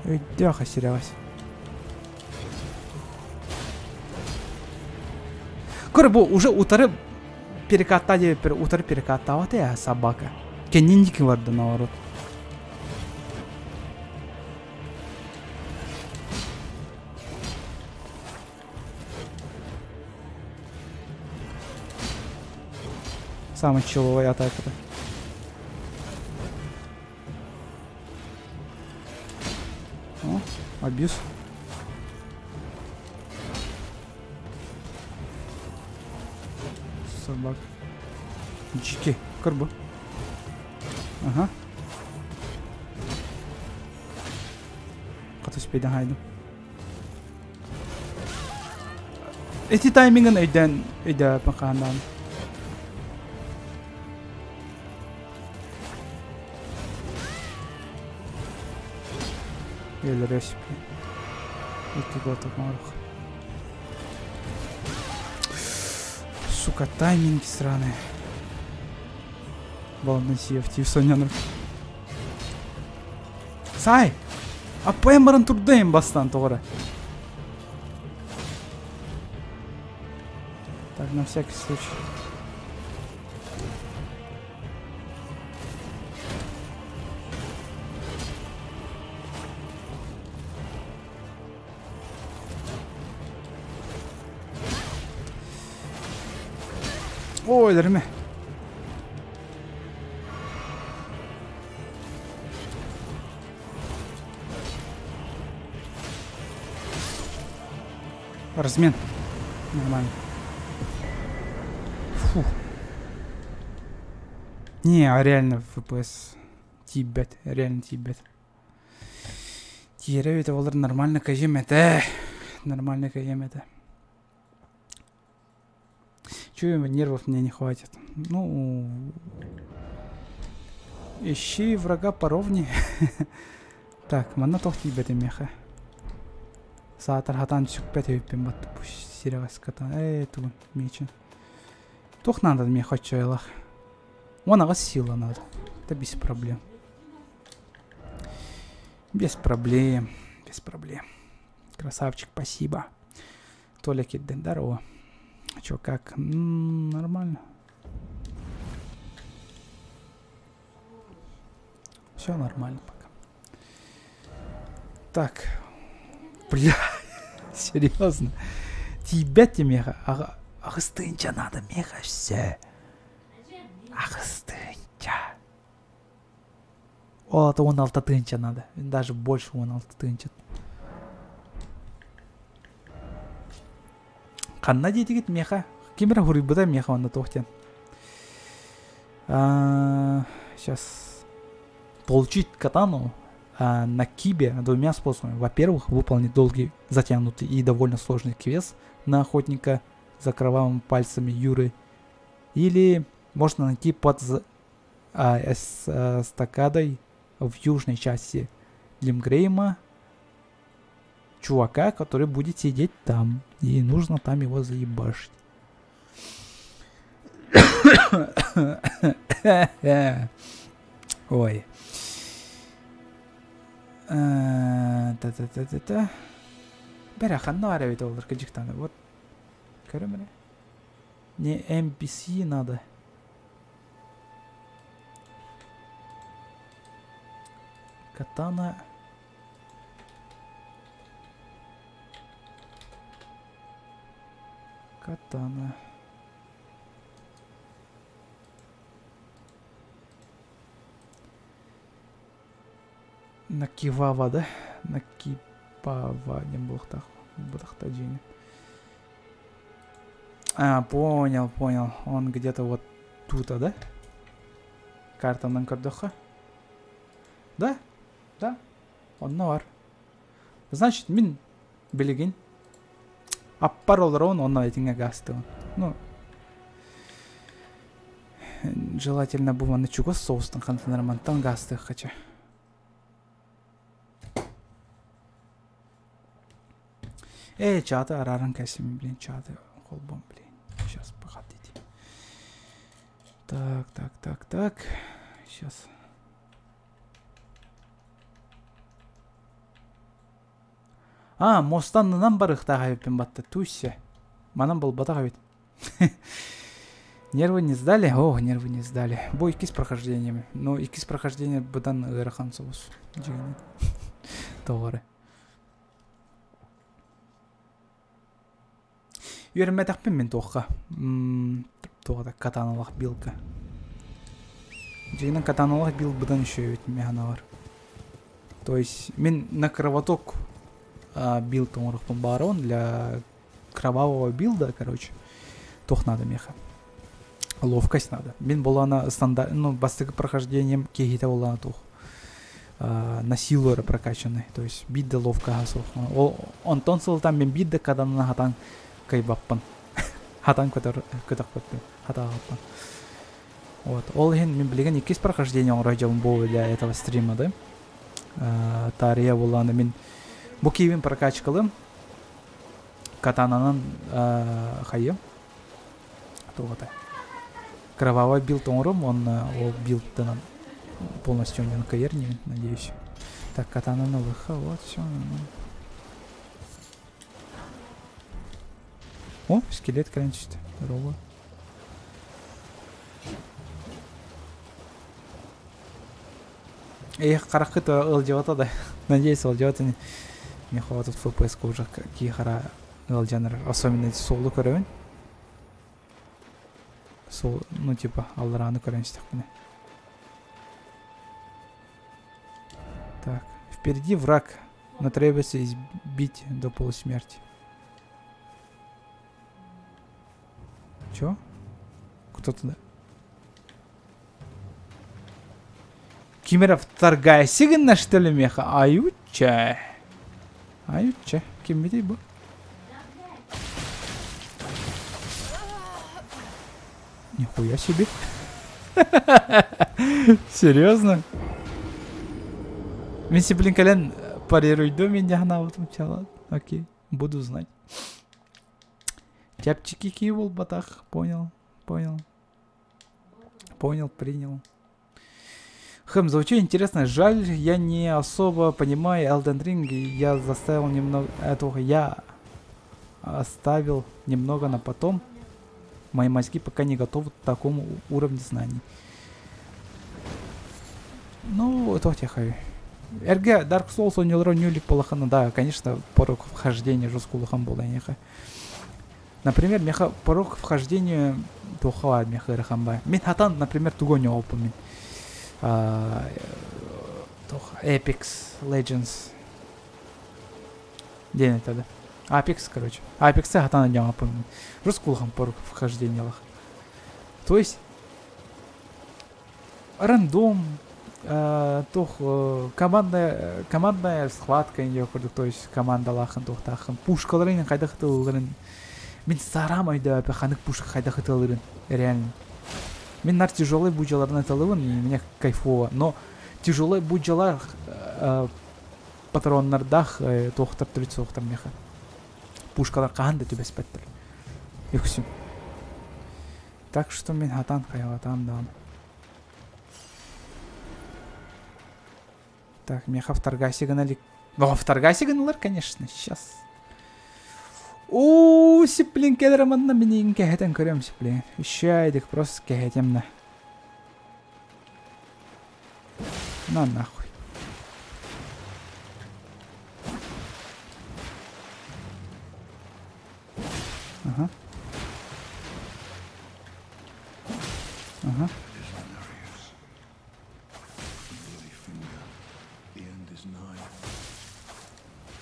Өйдяха ширагаш. Короче, уже утары перекатали, утары перекатала я собака. Кенниники варды наоборот. Самая человая атака. О, абьюз. Собак. Чики, карбу. Ага. Ката спейден хайду. Эти таймингын өйден пакандан. Или ресипи. И куда-то марух. Сука, тайминги сраные. Балден CFT соняныр. Сай! Аппайын барын турдайын бастан тоғыра. Так, на всякий случай. Ой, дерме. Размен. Нормально. Фу. Не, а реально FPS. Тибет, реально тибет. Тире это волар нормально кажем это. Нормально кажем это. Чую, нервов мне не хватит. Ну, ищи врага поровне. Так, мана тох тибет и меха. Саатар хатан чукпет и пимбат пусть сериас катан. Ту мечен. Тох надо мне хочайлах. Вон сила надо. Это без проблем. Без проблем. Без проблем. Красавчик, спасибо. Толя Кидден, здорово. Чё, как? Нормально. Все нормально пока. Так. Бля. Серьезно. Тебе меха. Ахстынча надо, меха, все. Ахстынча. О, это 16 тынча надо. Даже больше 16 тынча. Канна дейдігіт меха. Кемера хурибыда меха онда тоқтен. Сейчас. Получить катану на кибе двумя способами. Во-первых, выполнить долгий, затянутый и довольно сложный квест на охотника за кровавыми пальцами Юры. Или можно найти под эстакадой в южной части Лимгрейма чувака, который будет сидеть там. И нужно там его заебашить. Ой. Та-та-та-та-та. Бәрәханна ара бит олар кыжыктаны. Вот. Көрөмөрө. Не NPC надо. Катана. Катана. Накивава, да? Накипава. Не был так. Бахтаджини. Понял. Он где-то вот тут, да? Карта Нанкардоха. Да? Он навар. Значит, мин билигин. Аппаролар он на этинге гасты. Ну. Желательно было на чугос соустан хантанарман тангасты хотя. Чата араран касим, блин, чата. Холбом, блин. Сейчас походите. Так. Сейчас. Мостаннан барыхтага өппен батты. Туйся. Манам был батага ведь. Нервы не сдали? О, нервы не сдали. Бой ики с прохождениями. Ну, ики с прохождения быдан ырахан соус. Товары. Үйренме тақпен мен тоққа. Тоғада катаналақ билка. Жегінен катаналақ бил бұдан еще ведь механа бар. То есть, мен на кровоток билд тоңырықпын бары он для кровавого билда, короче. Тоқ надо меха. Ловкость надо. Мен бұл ана стандарт, ну, бастығы прохождением кегейта ол ана тоқ. На силу прокачанный. То есть, бидді ловкаға соқ. Он тонсыл там мен бидді каданына хатан кайбаппан. Хатан көтақ көтпен. Хата хатан. Вот. Ол хен мен білеген екес прохождение оңырай жауын бұл для этого стрима, да? Тария боланы мен букивин прокачкалым. Катананан хайы. Тоғыта. Кровавый билд оңырым, он ол билдтан полностью не накаернем, надеюсь. Так, катана новых, вот, все. О, скелет кренчит. Здорово. Қарақыт ылжавата да. Надеюсь, ылжавата не хватит FPS уже какие хара ылжаныр. Особенно солды көрөмін. ну типа алраны көреністік міне. Так, впереди враг, но требуется избить до полусмерти. Чё? Кто туда? Кимера вторгая сигна, что ли, меха? Аютча. Аютча. Кимери бы. Нихуя себе. Серьезно? Если, блин, колен парируй до меня, она вот начала. Окей, буду знать. Тяпчики кивол батах. Понял, понял. Понял, принял. Звучит интересно. Жаль, я не особо понимаю Elden Ring, и я заставил немного этого. Я оставил немного на потом. Мои мозги пока не готовы к такому уровню знаний. Ну, это тихо. РГ Dark Souls он не уронюлик полохана. Да, конечно, порог вхождения жесткую хамбола неха. Например, меха порог вхождения тухала меха рахамба. Мен хатан, например, туго не опомин. Apex Legends. День тогда. Apex, короче. Apex хатан не опомин. Жесткую хам порог вхождения лах. То есть рандом. Командная схватка, то есть команда лахан тухтахан. Пушкаларын кайда хытылырын. Мен сарамай да паханык пушка кайда хытылырын. Реально. Мен нар тяжелый буджаларны талывын, и мне кайфово. Но тяжелый буджалар патроннардах тохтар турит соқтар меха. Пушкалар каанда төбес петтер. Юксим. Так что мен хатан кайватам да. Так, меха вторгай сигнали. О, вторгай сигналар, конечно, сейчас. О, сиплин кедраман на меня кехетен көрем сиплин. Еще айдик просто кехетем на. На нахуй. Ага. Ага.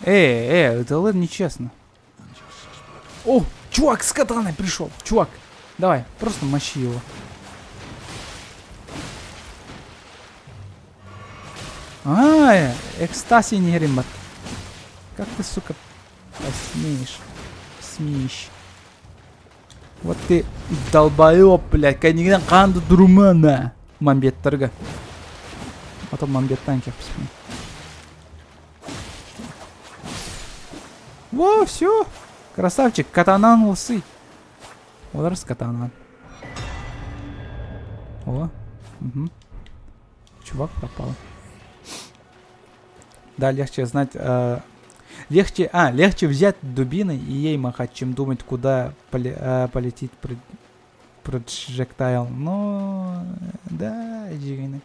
Это ладно, нечестно. О, чувак с катаной пришел. Чувак, давай, просто мочи его. Экстази не гримат. Как ты, сука, посмеешь? Смеешь. Вот ты долбоёб, блядь, конечно, канду друмана. Мамбет торга. А то мамбет танкер посмотри. Во, все. Красавчик, катанан лысы. Вот раз катанан. О, угу. Чувак пропал. Да, легче знать. Легче взять дубиной и ей махать, чем думать, куда полетит проджектайл. Но да, жигайны.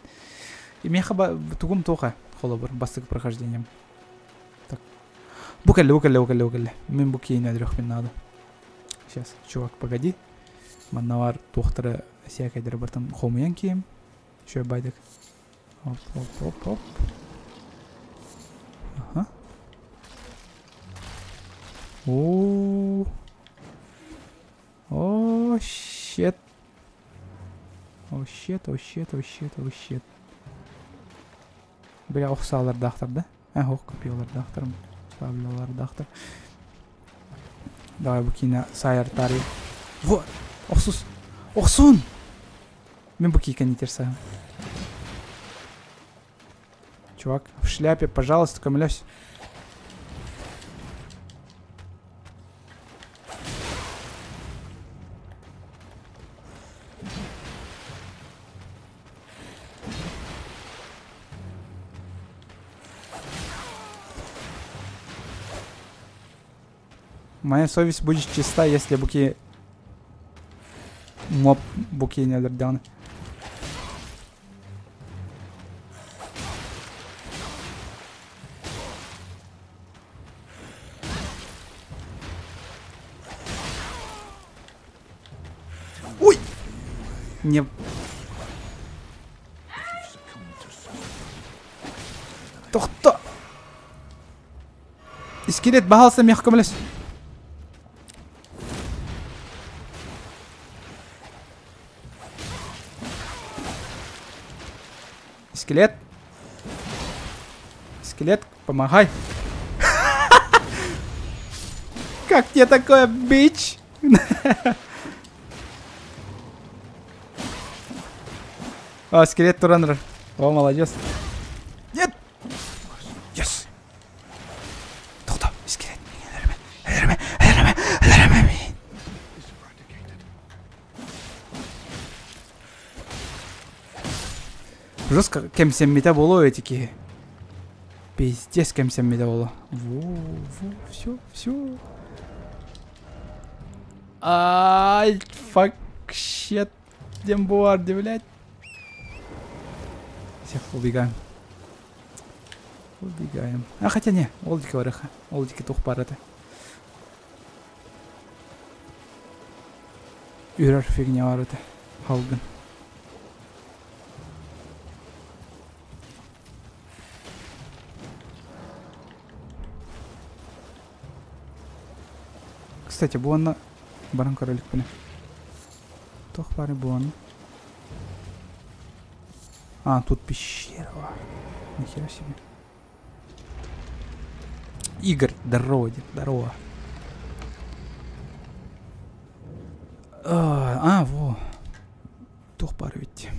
И меха тугум тоха холобр басык прохождением. Букали. Мен буки не дрёх надо. Сейчас, чувак, погоди. Маннавар тухтара всякой дробартан хомянки. Еще байдик. Оп. Ага. О, щет. О, щет. Бля, оқсалар дахтар, да? Ох, копиялар дахтарым. Дахтар. Давай букина сайар тари. Вот! Оксун! Мен букика не терсаю. Чувак, в шляпе, пожалуйста, камлёсь. Моя совесть будет чиста, если буки... Моб буки не отданы. Ой! Не... Тоқта! Искелет бағалса меқ көмілес. Скелет. Скелет, помогай. Как тебе такое, бич? О, скелет туранер. О, молодец. Нет. Yes. Тоқта, скелет. Жестко кемсеммите болу этики. Пиздец кемсеммите болу. Все. Ай, фак, щет. Дембуарди, блядь. Все, убегаем. А хотя не, олдики вареха. Олдики тух параты. Үрер фигня вараты. Халган. Кстати, буанна баран королик піне. Тох бары буанна. А, тут пещера. Нихера себе. Игорь, здорово, здорово. Во. Тох бары ведь.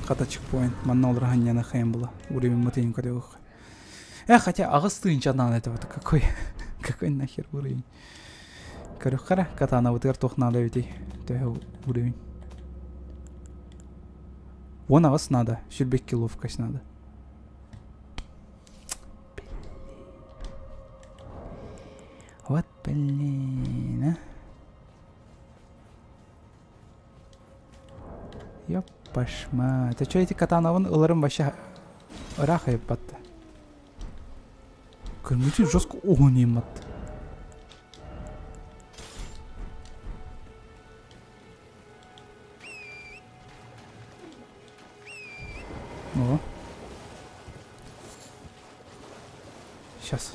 Хата чекпоинт. Манна олдрагання на хэм было. Уровень матынька лёгко. Хотя агыстын чадан этого-то какой. Какой нахер уровень. Корюхара, катана вытыр тохна левитей. То уровень. Вон вас надо. Щельбекки ловкость надо. Вот блин, Ёпашма. Это что эти катанавын ылырым баша ыраха еппатты. Көрмөчү жестко огон емат. О. Сейчас.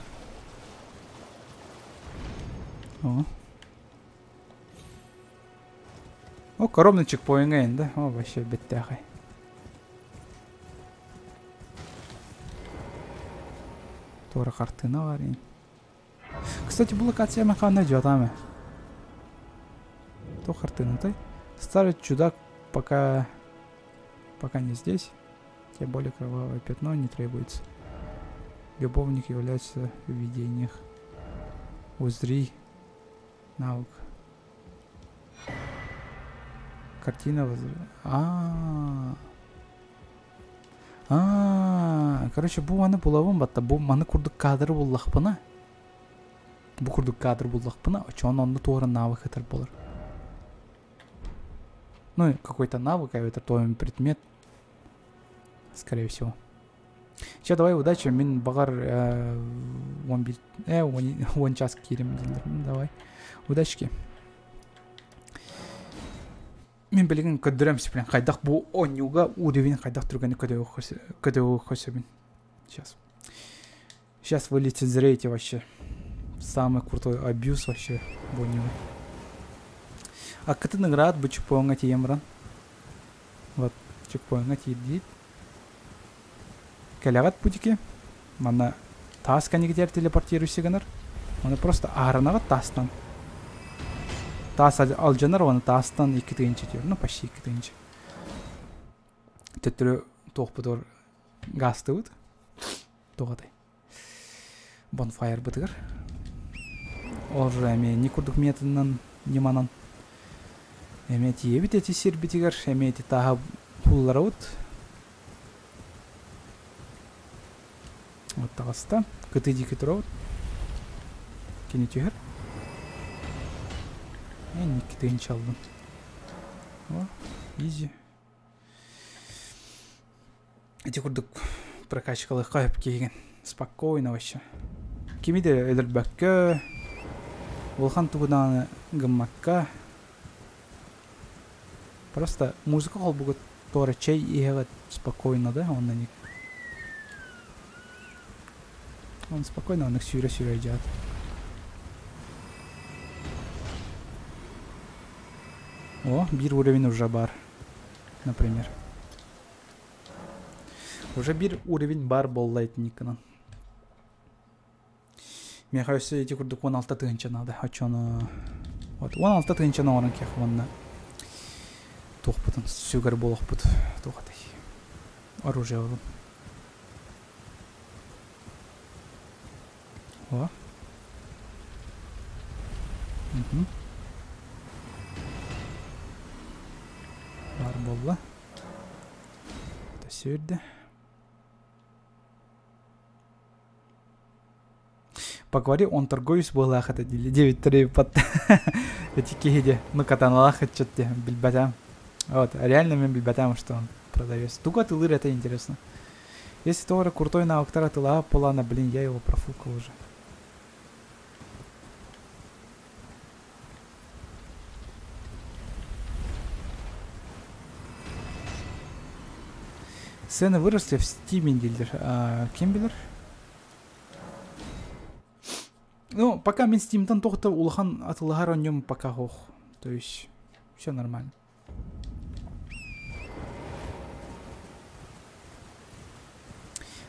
О, коробный чекпоинт, да? О, вообще беттяхай. Тора картина var. Кстати, bu локация механа жадаме. То картина-то. Старый чудак пока не здесь. Тем более кровавое пятно не требуется. Любовник является в видениях. Узри. Навык. Картина короче, бу аны булавым батта. Бу маны курдук кадр буллахпына. Бу курдук кадр буллахпына. Очон онды тоора навык этер болар. Ну, какой-то навык, а это твой предмет. Скорее всего. Сейчас давай удачи. Мен багар 1 час кирим. Давай. Удачки. Мен білген көдіремсі білен қайдақ бұл онюға уровень қайдақ тұрғаны көдеу қосебін. Сейчас вы лицезреете вообще самый крутой абьюз вообще в онюға. А këtë наград бұл чекпоңға тием ран. Вот чекпоңға тиіп дейд. Кәләғат бұдеке. Мана тас кәнегдер телепортируйся гыныр. Оны просто ағырынағат тастан. Тас алжанар, оны тастан 2 тыгынчы тер. Ну, почти 2 тыгынчы. Төттірі тоқпыдор гасты бұд. Тоғадай. Bonfire бұдығыр. Ол жыр әме не күрдік методынан неманан. Әме тиебіт әте сер бітігір. Әме әте таға пуллары бұд. Вот тағаста. Күті дики тұра бұд. Кені түйір. Не китайнча алдым. О, изи. Эти курдук прокачкалы кайып кейген. Спокойно вообще. Кимиде элербәккә. Волхан тугудан гыммакка. Просто музыка хол будет тоже чей и спокойно, да, он на них. Он спокойно, он их сюря идет. О, бир уровень уже бар, например. Уже бир уровень бар боллайт никана. Мне кажется, эти курдук 16 тыгынча надо. А чё на... Вот, 16 тыгынча на орын кех ванна. Тух потом сюгар болох пут. Тух атай. Оружие орын. О. Угу. Бар болла. Это сюрде. Поговори, он торговец был лахата дили. 9 3 под эти киги. Ну катана лахат что-то бильбатам. Вот, реально мы бильбатам, что он продавец. Туго ты лыр, это интересно. Если товар крутой на октара ты лага полана, блин, я его профукал уже. Цены выросли в Steam дилер. Кембелер. Ну, пока мен Steam'тан тоқты улахан атылығар онем пока хох. То есть, все нормально.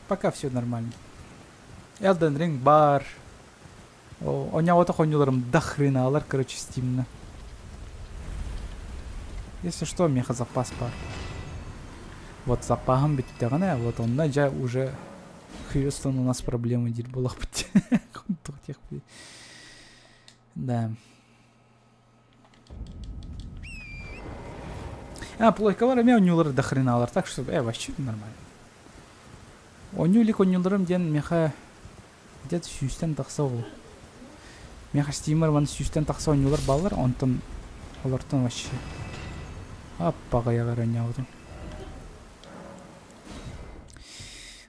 Пока все нормально. Elden Ring бар. Оня отақ ойнуларым дохрена алар, короче, Steam'на. Если что, меха запас бар. Вот запахом битті ғана, вот онна жа уже Хьюстон у нас проблемы дир было быть. Да. Плойкалар эме онюлар до хреналар, так что вообще нормально. Онюлик онюларым ден меха где-то сюстен тақса ол. Меха стимер ван сюстен тақса онюлар балар, онтон олартон вообще. Аппаға яғар оняудын.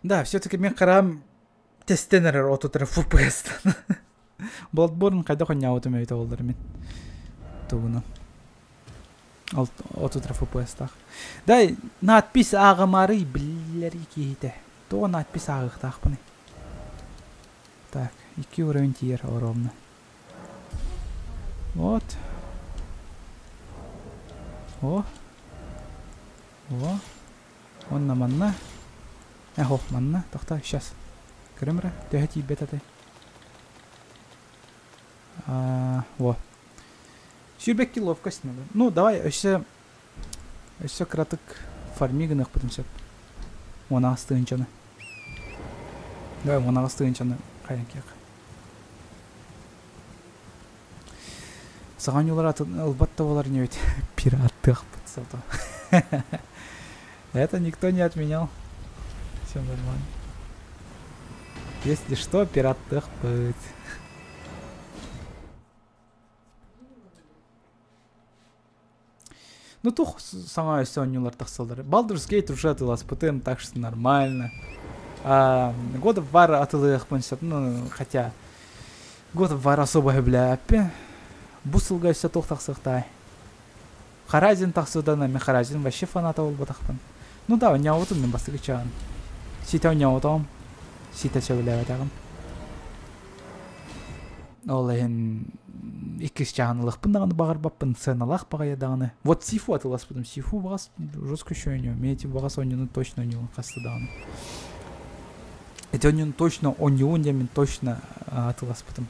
Да, все-таки мен қарам тестенер отутыр FPS-тан. Bloodborne қайда қойняуытым өйті олдар мен. Туғынан. Отутыр FPS-тақ. Да, надпис ағымары білері кейді. Тоға надпис ағықтақ бұны. Так, 2 уровень тиер ровно. Вот. О. Онна манна. Ого, манна, тоқта, сейчас. Крымра, төхәти бетаты. Во. Сюрбекки ловкость надо. Ну, давай, еще краток фармиганах потымсет. Она астынчаны. Давай, она астынчаны. Қайын кек. Саған юлар албатта болар не ведь пираттық бұтсады. Это никто не отменял. Все нормально. Если что, пираттық будет. Ну, тух сама все нюлар тахсалдары. Baldur's Gate уже атылас путем, так что нормально. God of War атылых понесет, ну, хотя God of War особо гыбляпи. Бусылга все тух тахсықтай. Харазин тахсыдана, мен Харазин вообще фаната ол батақпын. Ну да, он няутын мен бастығы чағын. Сита он няутам. Сита сөйләвә тағын. Ол ен иккіс чағынылық пындағаны бағар баппын, сценалақ бағая дағаны. Вот Сифу атылас бұдым. Сифу бағас жестко еще оню. Мети бағас онюны точно онюн қасты дағаны. Эти онюн точно онюн, мен точно атылас бұдым.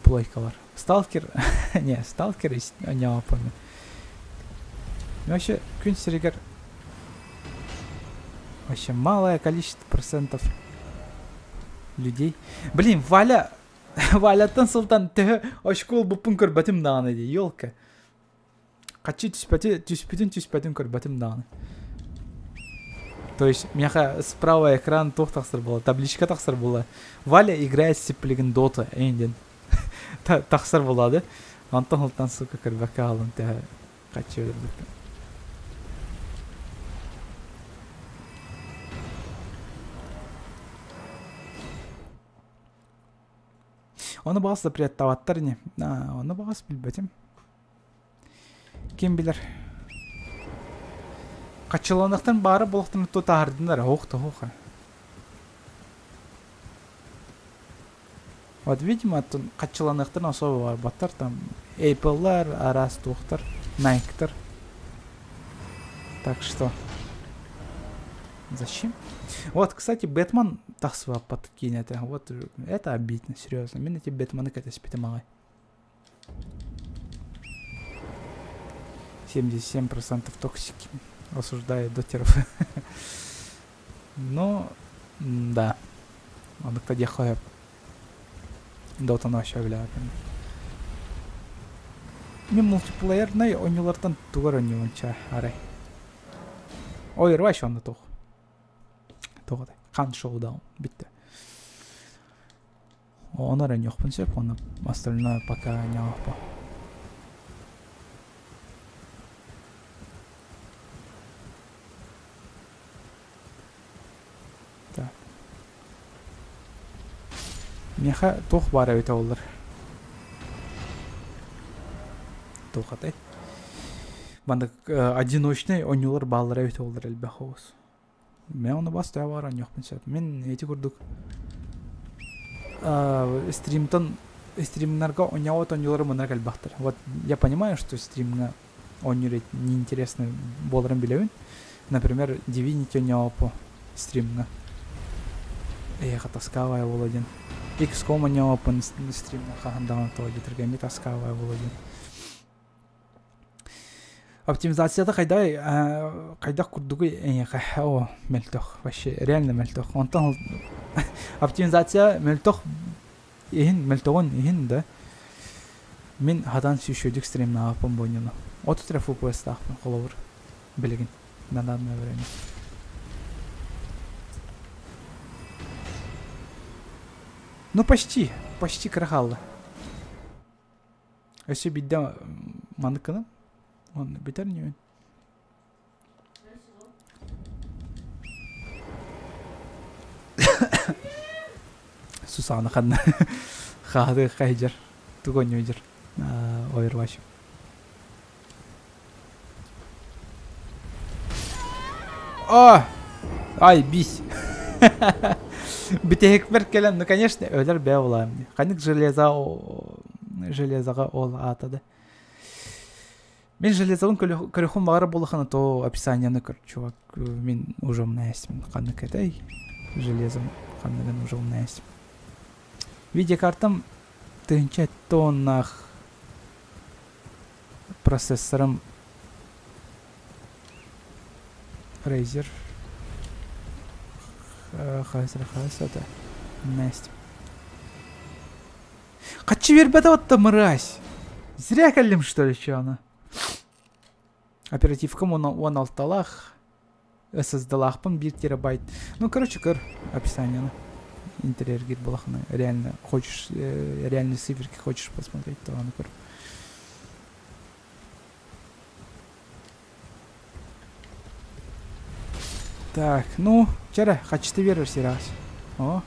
Плойка бар. Сталкер, не, Сталкер няу помню. Вообще, Кюнстеригер вообще малое количество процентов людей. Блин, Валя Тансултан ты очкол бупун көрбәтим даны ди, елка. Качи түспәтин көрбәтим даны. То есть, мяха справа экран тох тахсыр была, табличка тахсыр была. Валя играет с сиплеген дота, энден. Тахсыр была, да? Антон Хултан, сука, көрбәкә алын, тәһә качи өрдік. Оны бағасы да прият таваттар не? Оны бағасы білбәтім. Kim bilir. Kaçılanıqtın bari buluqtın tutardınlar. Оқ-то. Вот, видимо, тут качыланыктын особо бар баттар, там Apple'лар, Arastухтар, Nike'тар. Так что... Зачем? Вот, кстати, Бэтмен тахсыва подкинет. Вот, это обидно, серьезно. Мен эти Бэтмены как-то спитамагай. 77% токсики. Осуждаю дотеров. Но, да. Он кстати хоя. Дотаны аша билет. Мен мультиплеерный ойнулардан тугар ойнуунча арай. Ойырбай ошондо тох. Тогда қан шоудаун битти. Онор ойнокпун сеп, оны остальное пока не опа. Так. Меха тох бар өтө болор. Тохатай. Банда одиночный ойнулар баллар өтө болор элбе хобус. Мен оны бастай баран жоқпын сеп. Мен эти көрдік стримнарға ойнауат ойнулары мұнар кәлбақтыр. Вот я понимаю, что стримға ойнырет неинтересный боларын білеуін. Например, Divinity ойнауа по стримға. Эйға таскавая бол один. XCOM ойнауа по стримға қағандағын тоғы жетіргенде таскавая бол один. Оптимизацияда қайда курдугу о мелтох вообще реально мелтох. Онтан оптимизация мелтох мелтогон да. Мен хадан сүйшөдүк стримна апам бойнуна. Ото трафу постахпын холовур билген. На данное время. Ну почти крахалла. Өсө бидде маныкына. Он битер не. Сусана хадна. Хады хайджер. Тугон юджер. Overwatch. О! Ай, бись. Битек беркелен, ну конечно, өлөр бе улам. Канык железага ол атады. Мен железагын көрөхөн багыр болухана то описанияны көр, чувак. Мен уже умнаясым. Канык этой железом каныгын уже умнаясым. Видеокартам тынча тоннах процессором Razer. Хазыр это Настя. Качы вербета вот там мразь. Зря калим что ли, что она? Оперативкам он алталах. SSD-лахпан 1 терабайт. Ну, короче, описание. Интерьер гид балахна. Реально хочешь, реальные циферки хочешь посмотреть, то он Так, ну, вчера хочу ты веришь раз. О.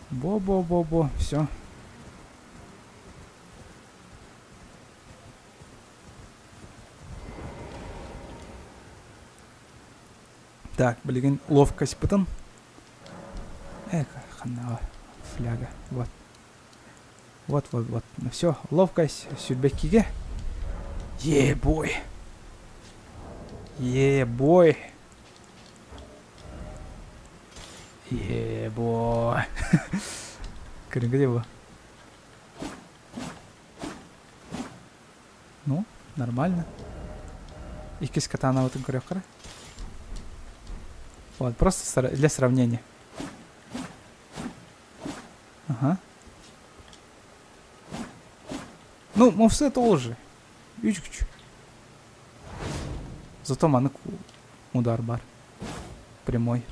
Бо-бо-бо-бо, все. Так, блин, ловкость потом. Хана, фляга, вот. Вот. Ну все, ловкость, сюрбекиге. Е-бой. Е-бой. Е-бой. Где было? Ну, нормально. И киска катана вот инкорректора. Вот, просто для сравнения. Ага. Ну, мовсе тоже. Ючкч. Зато манок удар бар. Прямой.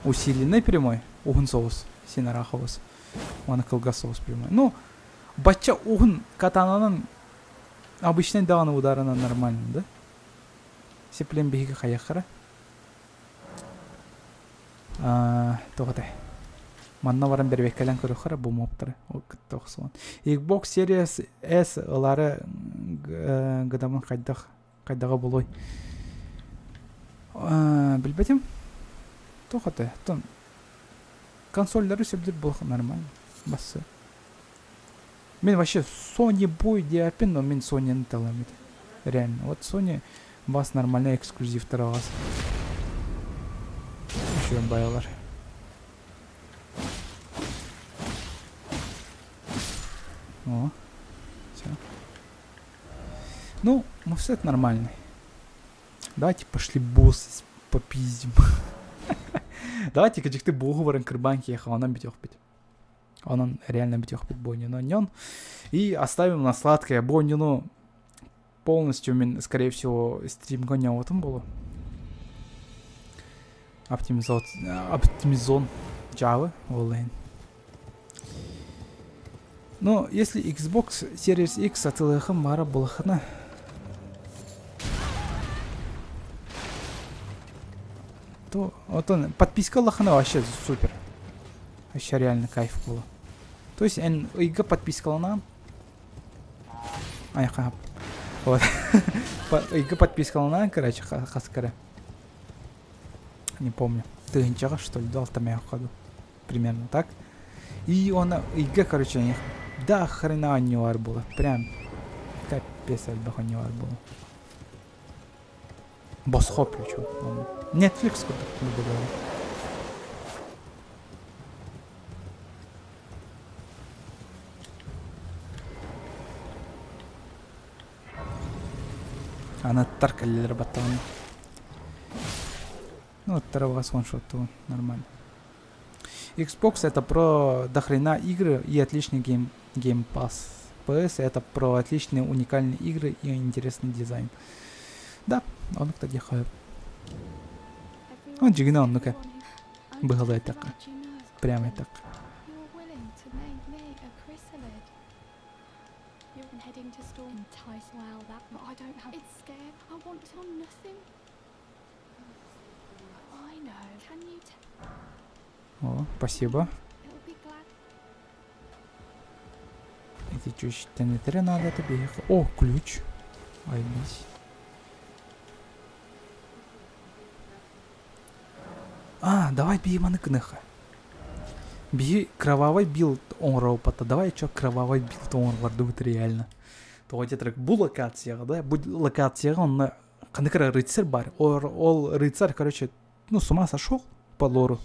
Усиленный прямой. Угун соус. Синараховус. Манок соус прямой. Ну, бача угун катананын обычный даваны ударына нормально, да? Сеплен беги хаяхара. Тоғатай. Манна баран бербеккелен көрөхөр бу моптары. О кыттоксон. Xbox Series S алары гыдамын кайдага болой. Билбетим. Тохаты. Тон консольдары сөбдүр болх нормально. Бассы. Мен вообще Sony бой диапин, но мен Sony таламит. Реально. Вот Sony бас нормальный эксклюзив тарагас. Еще байлар. О. Всё. Ну, мофсет нормальный. Давайте пошли босс попиздим. Давайте качекты богу варен кырбанки ехал, он бить бить. Он реально бить бойню на нем. И оставим на сладкое бойню, ну полностью, скорее всего, стрим гоня вот он был. Оптимизон Java онлайн. Но если Xbox Series X атылыхым мара булахына. То вот он подписка лахана вообще супер. Вообще реально кайф было. То есть ига подписка лана. Аяха. Вот. Ига подписка лана, короче, хаскара. Не помню. Тыгынчага, что ли, дал там я ходу. Примерно так. И он ига, короче, да хрена у него было. Прям капец, альбаха у него было. Босс хоплю, чё. Netflix куда буду говорить. Она таркали работала. Ну, вот второго ваншот, нормально. Xbox это про дохрена игры и отличный Game Pass. PS это про отличные уникальные игры и интересный дизайн. Да, он кстати хайп. Он джигна он ну-ка. Было так. Прямо так. О, спасибо. Эти чуть-чуть надо тебе. О, ключ. Ай, мисс. Давай бейманы кныха. Бей кровавый билд он роупата. Давай чё кровавый билд он вардубит реально. То эти трек бу локацияга, да? Бу локацияга он кандыкара рыцарь бар. Ол рыцарь, короче, ну с ума сошел по лору.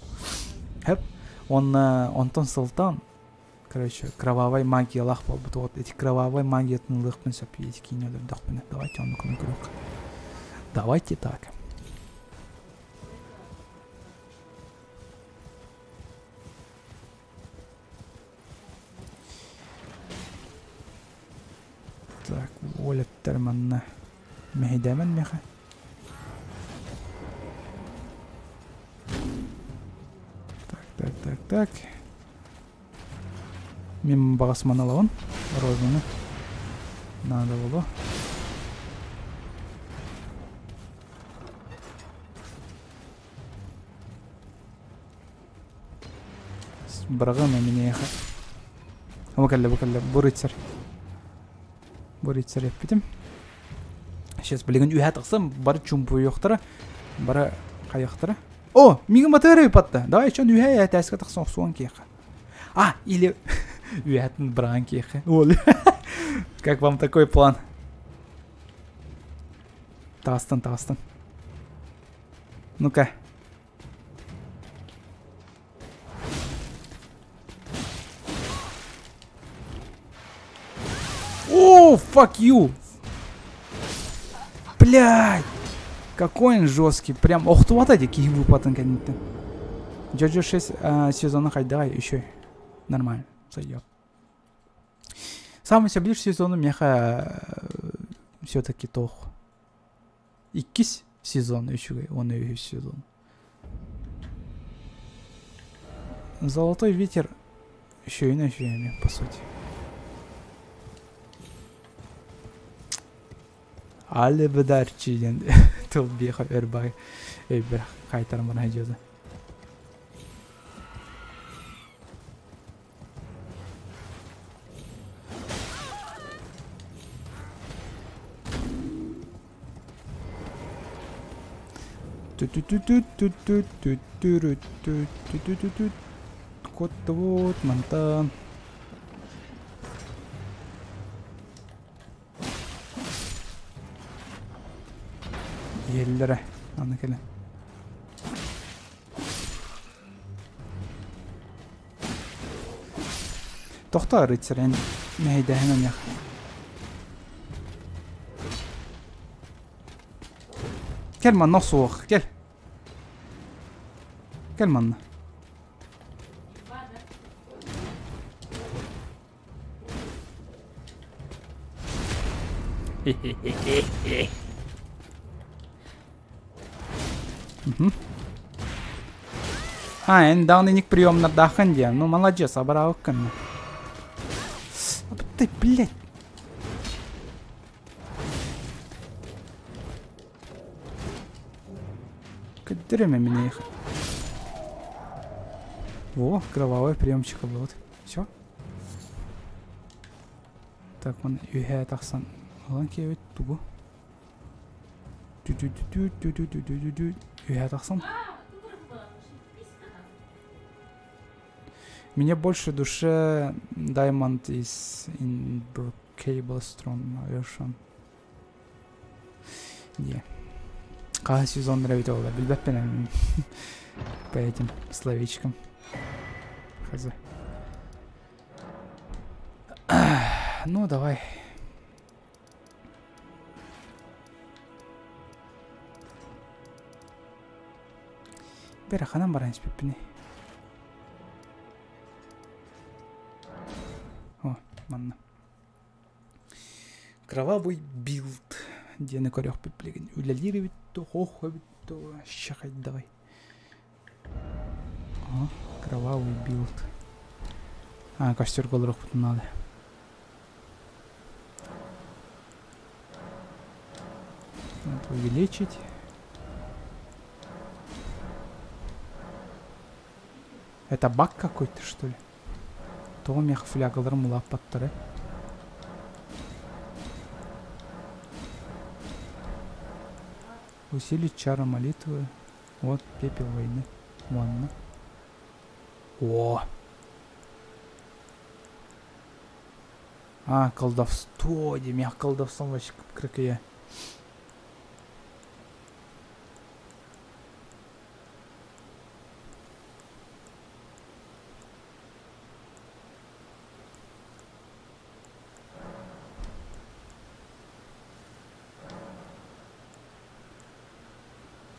Он тон султан. Короче, кровавой магии лахпал. Вот эти кровавой магии это лыхпен сопьете кинёдер дохпен. Давайте он ну круг. Давайте так. Так, Оля Терманна. Мехидемен меха. Так. Мимо багасманала он. Розманы. Надо было. С брагами меня ехать. Букалля. Бурыцарь. Бурыцарь yaptım. Сейчас, блин, үйәт қысым, бары чумпу yoқтыры, бары қайықтыры. О, мигін батарея патты. Давай, чон үйәт әскі тақсын оқсуан кейқі. Или үйәтін біраған кейқі. Как вам такой план? Тағыстын. Ну-ка. О, fuck you! Блядь! Какой он жесткий. Прям охтуатади ки выпатын кәнетті. Джоджо 6 сезона хайдага еще нормально сойдет. Самый ближе сезону меха все-таки тох. 2 сезон еще он и сезон. Золотой ветер еще и по сути. Ali bedarçiden tılbiye haber bay bir kaytarmana hacıdı. Кот-вот, Монтан. Еллере. Аны келе. Тоқта рыцарь, ен мейді хенен яқ. Кел манна соқ, кел. Кел манна. Энда ник прием на даханде. Ну молодец, обрал кан. Ты, блядь. Кадырами меня их. Во, кровавый приемчик вот. Все. Так, он юхая тахсан. Ланки ведь туго. Юхая тахсан. Мне больше душе Diamond is Inbreakable Strong version. Не. Какой сезон нравится? Бельбеппен по этим словечкам. Хз. Ну, давай. Бераханам баранец пеппини. О, манна. Кровавый билд. Где на корях пеплеген. Улялировать то, хоховить то. Щахать давай. О, кровавый билд. А, костер голорох тут надо. Надо увеличить. Это баг какой-то, что ли? То мех флягаларым улап паттыры. Усилить чары молитвы. Вот, пепел войны. Ладно. О! А, колдовство. Демех колдовством вообще кракая.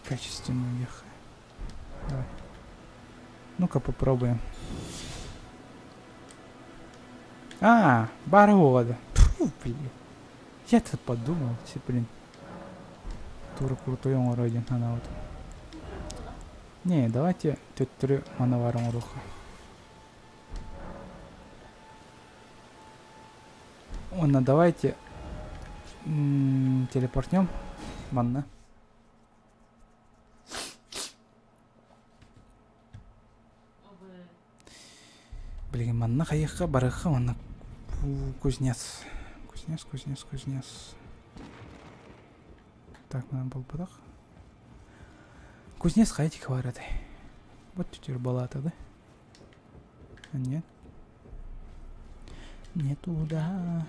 Качественную ехай. Давай. Ну-ка попробуем. А, Баргода. Фу, блин. Я-то подумал, блин. Тура крутой он вроде надо вот. Не, давайте теттрю мановаром руха. Ладно, давайте телепортнем. Манна. Блин, манна хаяха бараха, манна кузнец. Кузнец. Так, нам был подах. Кузнец хайти хварады. Вот теперь была тогда. А нет. Не туда.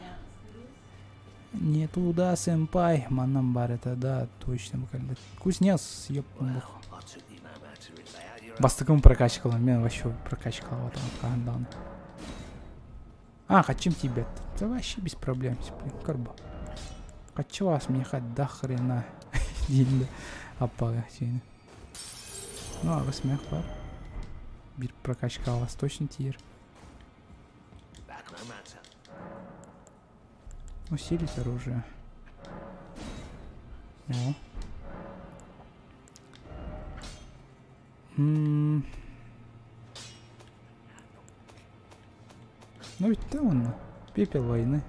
Не туда, сэмпай. Маннам бар это, да, точно. Кузнец, ёпмух. Бастыком прокачкала, мен вообще прокачкала вот он. А, хотим тебя. Да вообще без проблем, блин, карба. Хочу вас мне хоть до хрена. Дильда. Апага, сильно. Ну, а вы смех, пар. Бир прокачкала вас точно тир. Усилить оружие. О. Ну ведь да он пепел войны.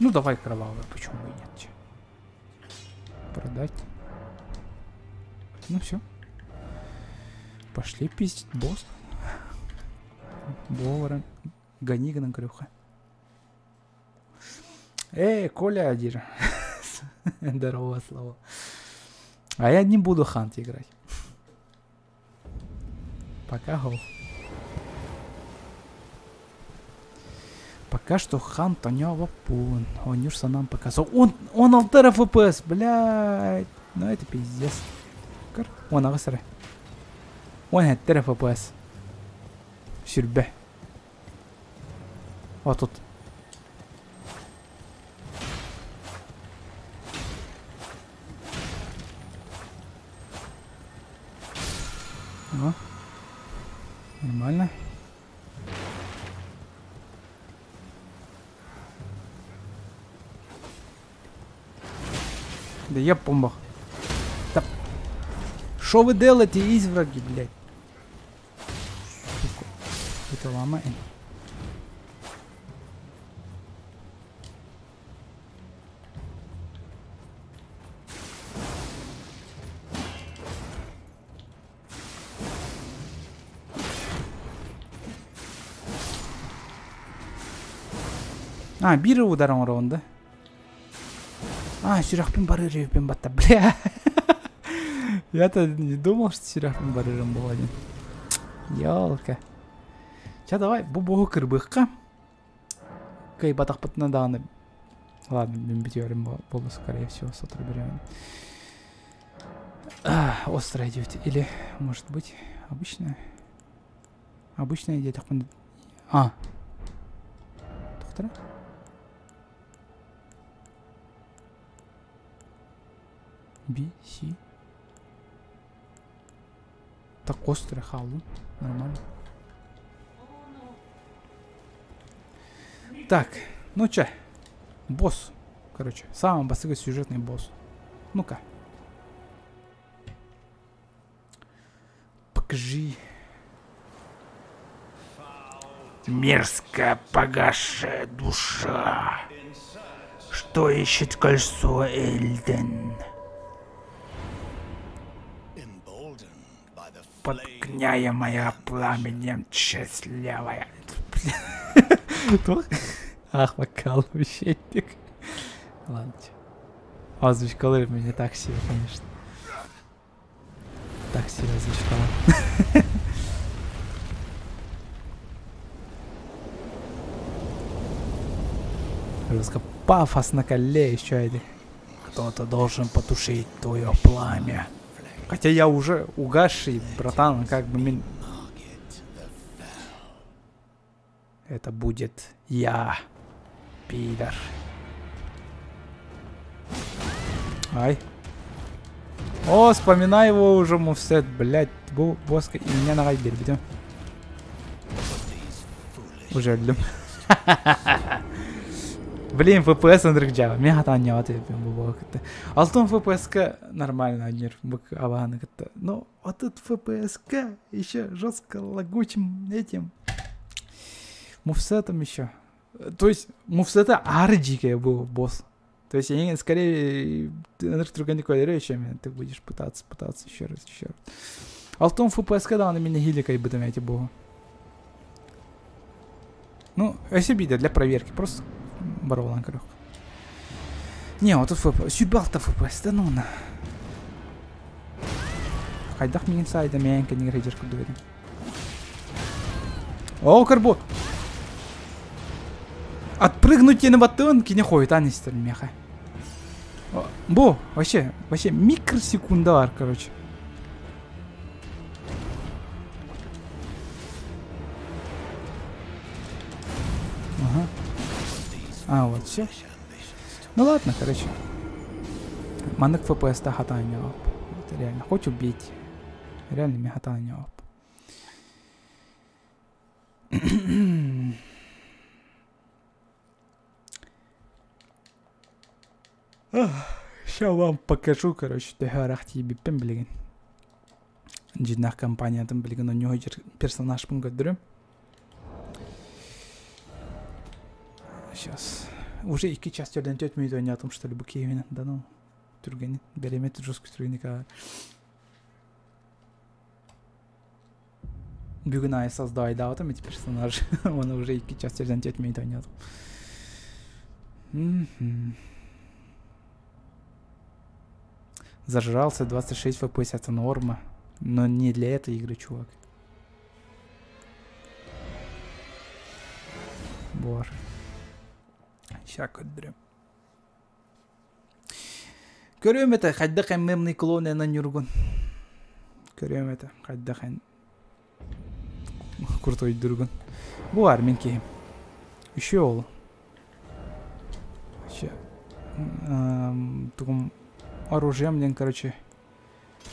Ну давай кровавый, почему и нет? Продать. Ну все. Пошли пиздить босс. Бовара. Гони на крюха. Коля один. Здорово, Слава. А я не буду хант играть. Пока гол. Пока что хант не пун. Он юрса нам показал. Он алтера ФПС, блядь. Ну это пиздец. Он агасары. Он алтера ФПС. Сюрбе. Вот тут. О. Нормально. Да я помог. Да. Что вы делаете, извраги, блядь? Сука. Это ломаем. А, биры ударом урон, да? А, Сюрахпин барыревпен батта, бля. Я-то не думал, что Сюрахпин барырым был один. Ёлка. Сейчас давай бубугу кырбыхка. Кай батах патнаданы. Ладно, бимбитёрим было, скорее всего, с отруберем. Острая идет. Или, может быть, обычная? Обычная идет. А. Доктора? B, C. Так, острый халу. Нормально. Так, ну чё? Босс. Короче, самый быстрый сюжетный босс. Ну-ка. Покажи. Мерзкая погасшая душа. Что ищет кольцо Эльден? Подкняемая пламенем счастливая. Ах, вокаловщик. Ладно. Озвучкалыр меня так себе, конечно. Так себе озвучкала. Жестко пафосно коле еще один. Кто-то должен потушить твое пламя. Хотя я уже угасший, братан, как бы... Это будет я, пидор. Ай. О, вспоминай его уже, мувсет, блять, боска, и меня на гайбер, бедем. Уже люблю. Блин, ФПС андрыкжа. Мен хатан не атып бу вакытта. Алтын ФПСка нормально аднер бык аваны кытта. Но вот этот ФПСка еще жестко лагучим этим мувсетом еще. То есть мувсета арджикая был босс. То есть я скорее другой чем ты будешь пытаться еще раз. Алтын ФПСка да на меня хиликай бытом эти богу. Ну, если бида для проверки, просто Барвалан крюк. Не, вот тут ФПС. Сюбал-то ФПС, да ну на. Хайдах мне инсайда, мягенько не грейдерку доверим. О, карбо! Отпрыгнуть тебе на батонке не ходит, а не столь меха. Бо, вообще микросекундар, короче. Ага. А, вот все. Ну ладно, короче. Манок ФПС-то хата не оп. Это реально. Хоть убить. Реально мне хата не оп. Сейчас вам покажу, короче, тегарахти биппен билеген. Жинах компаниядан билеген у него персонаж пунгадырым. Сейчас. Уже 2 частерден 4 минут ойнатым, что ли, букевина. Да ну, түргені. Береметі жесткий түргені. Бүгін ай создайды атым эти персонажи. Оны уже 2 частерден 4 минут ойнатым. Зажрался, 26 FPS, это норма. Но не для этой игры, чувак. Боже. Ща көддірем. Көрем это, қайдақай мемный клоун әнен жүргін. Көрем это, қайдақай крутой дүргін. Бұлар мен кейім. Еще ол. Тұғым оружием мен, короче,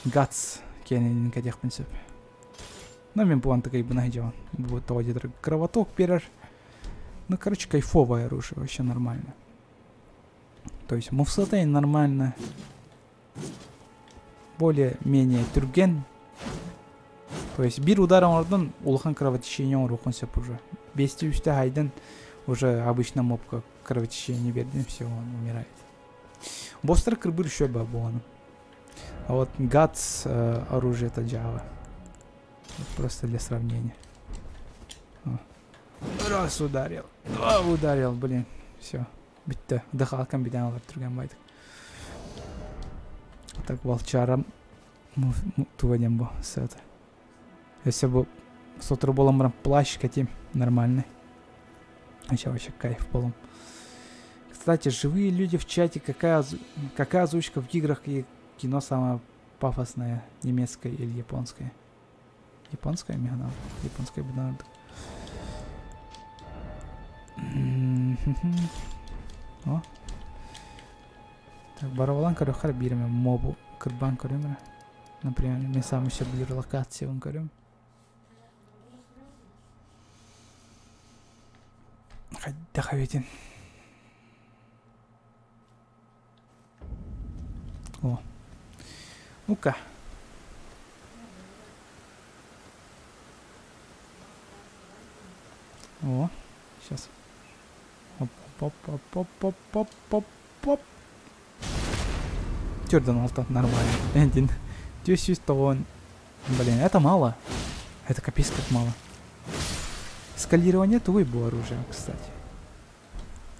гац кенен кәдек принцип. Но мен бұған такой бы найдем. Вот того где-то кровоток перер. Ну, короче, кайфовое оружие, вообще нормально. То есть мувсатейн нормально. Более-менее түрген. То есть бир ударом ордын улхан кровотечение рухун сеп уже. 5-3 хайден уже обычно мобка кровотечение берден, все, он умирает. Бостер крыбыр еще бабуан. А вот гац оружие это Java. Просто для сравнения. Раз ударил, два ударил, блин, все. Битті, дыхалкам биден алып тұрген байдық. Так, волчарам туадем бұл сәті. Если бы с утра болом плащ катим нормальный. Еще вообще кайф полом. Кстати, живые люди в чате, какая озвучка в играх и кино самая пафосная, немецкая или японская? Японская мигана? Японская бы надо. О. Так, баравалан корюхар бирме мобу кырбан корюмре. Например, мен сам еще бир локация он корюм. Хайда хаветин. О. Ну-ка. О, сейчас. Поп. Тёрдан алтан нормально. Эндин. 200 он. Блин, это мало. Это капец как мало. Скалирование твой было оружие, кстати.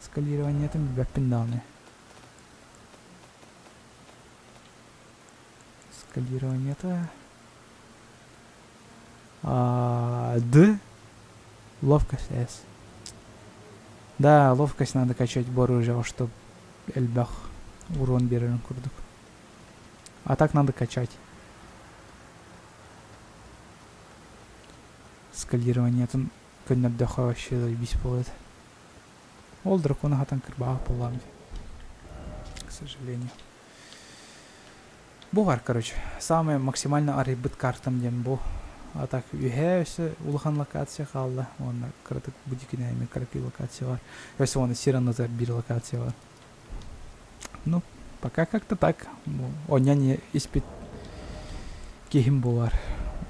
Скалирование это бэппендауны. Скалирование это... Д. Ловкость S. Да, ловкость надо качать оружие, чтобы эльбах урон берем курдук. А так надо качать. Скалирование это көннәп дәха вообще заебись будет. Ол дракона хатан кырбаға полам. К сожалению. Бу бар, короче. Самый максимально арибыт картам дем бу. А так үйе өсі улахан локация қалды. Онна кырдык будикіне әме карапи локация бар. Өсі оны сиранозар бір локация бар. Ну, пока как-то так. Оня не испит кехим булар.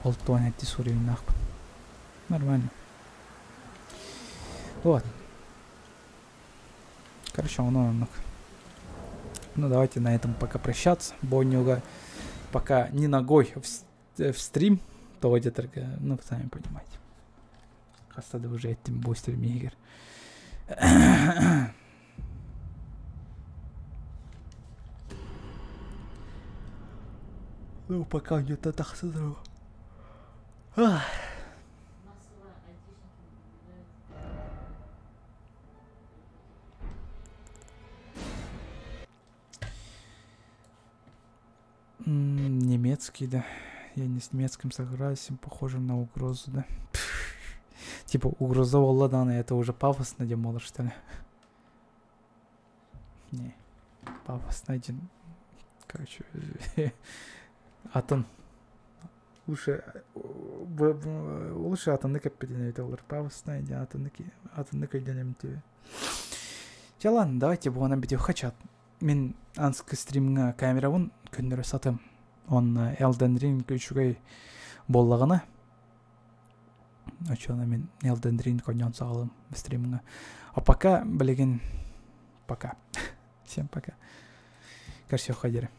Ол туан әтті сурин нахпын. Нормально. Вот. Короче, он. Ну, давайте на этом пока прощаться. Бонюга пока не ногой в стрим. То где-то, ну, сами понимаете. Хастады уже этим бустерами игр. Ну, пока где-то так содру. Немецкий, да. Я не с немецким согласен, похоже на угрозу, да. Типа угроза Володана, это уже пафосно демола, что ли? Не, пафосно один. Короче, Атон. Лучше атонны капитаны это пафосно один, атонны кайденем тебе. Ja, ладно, давайте бугана видео хачат. Мен анскы стримга камера вон күндөрө сатым. Он Elden Ring үчүгөй боллагана. Ачона мен Elden Ring коньон салым стримга. А пока, блин, пока. Всем пока. Короче, ходили.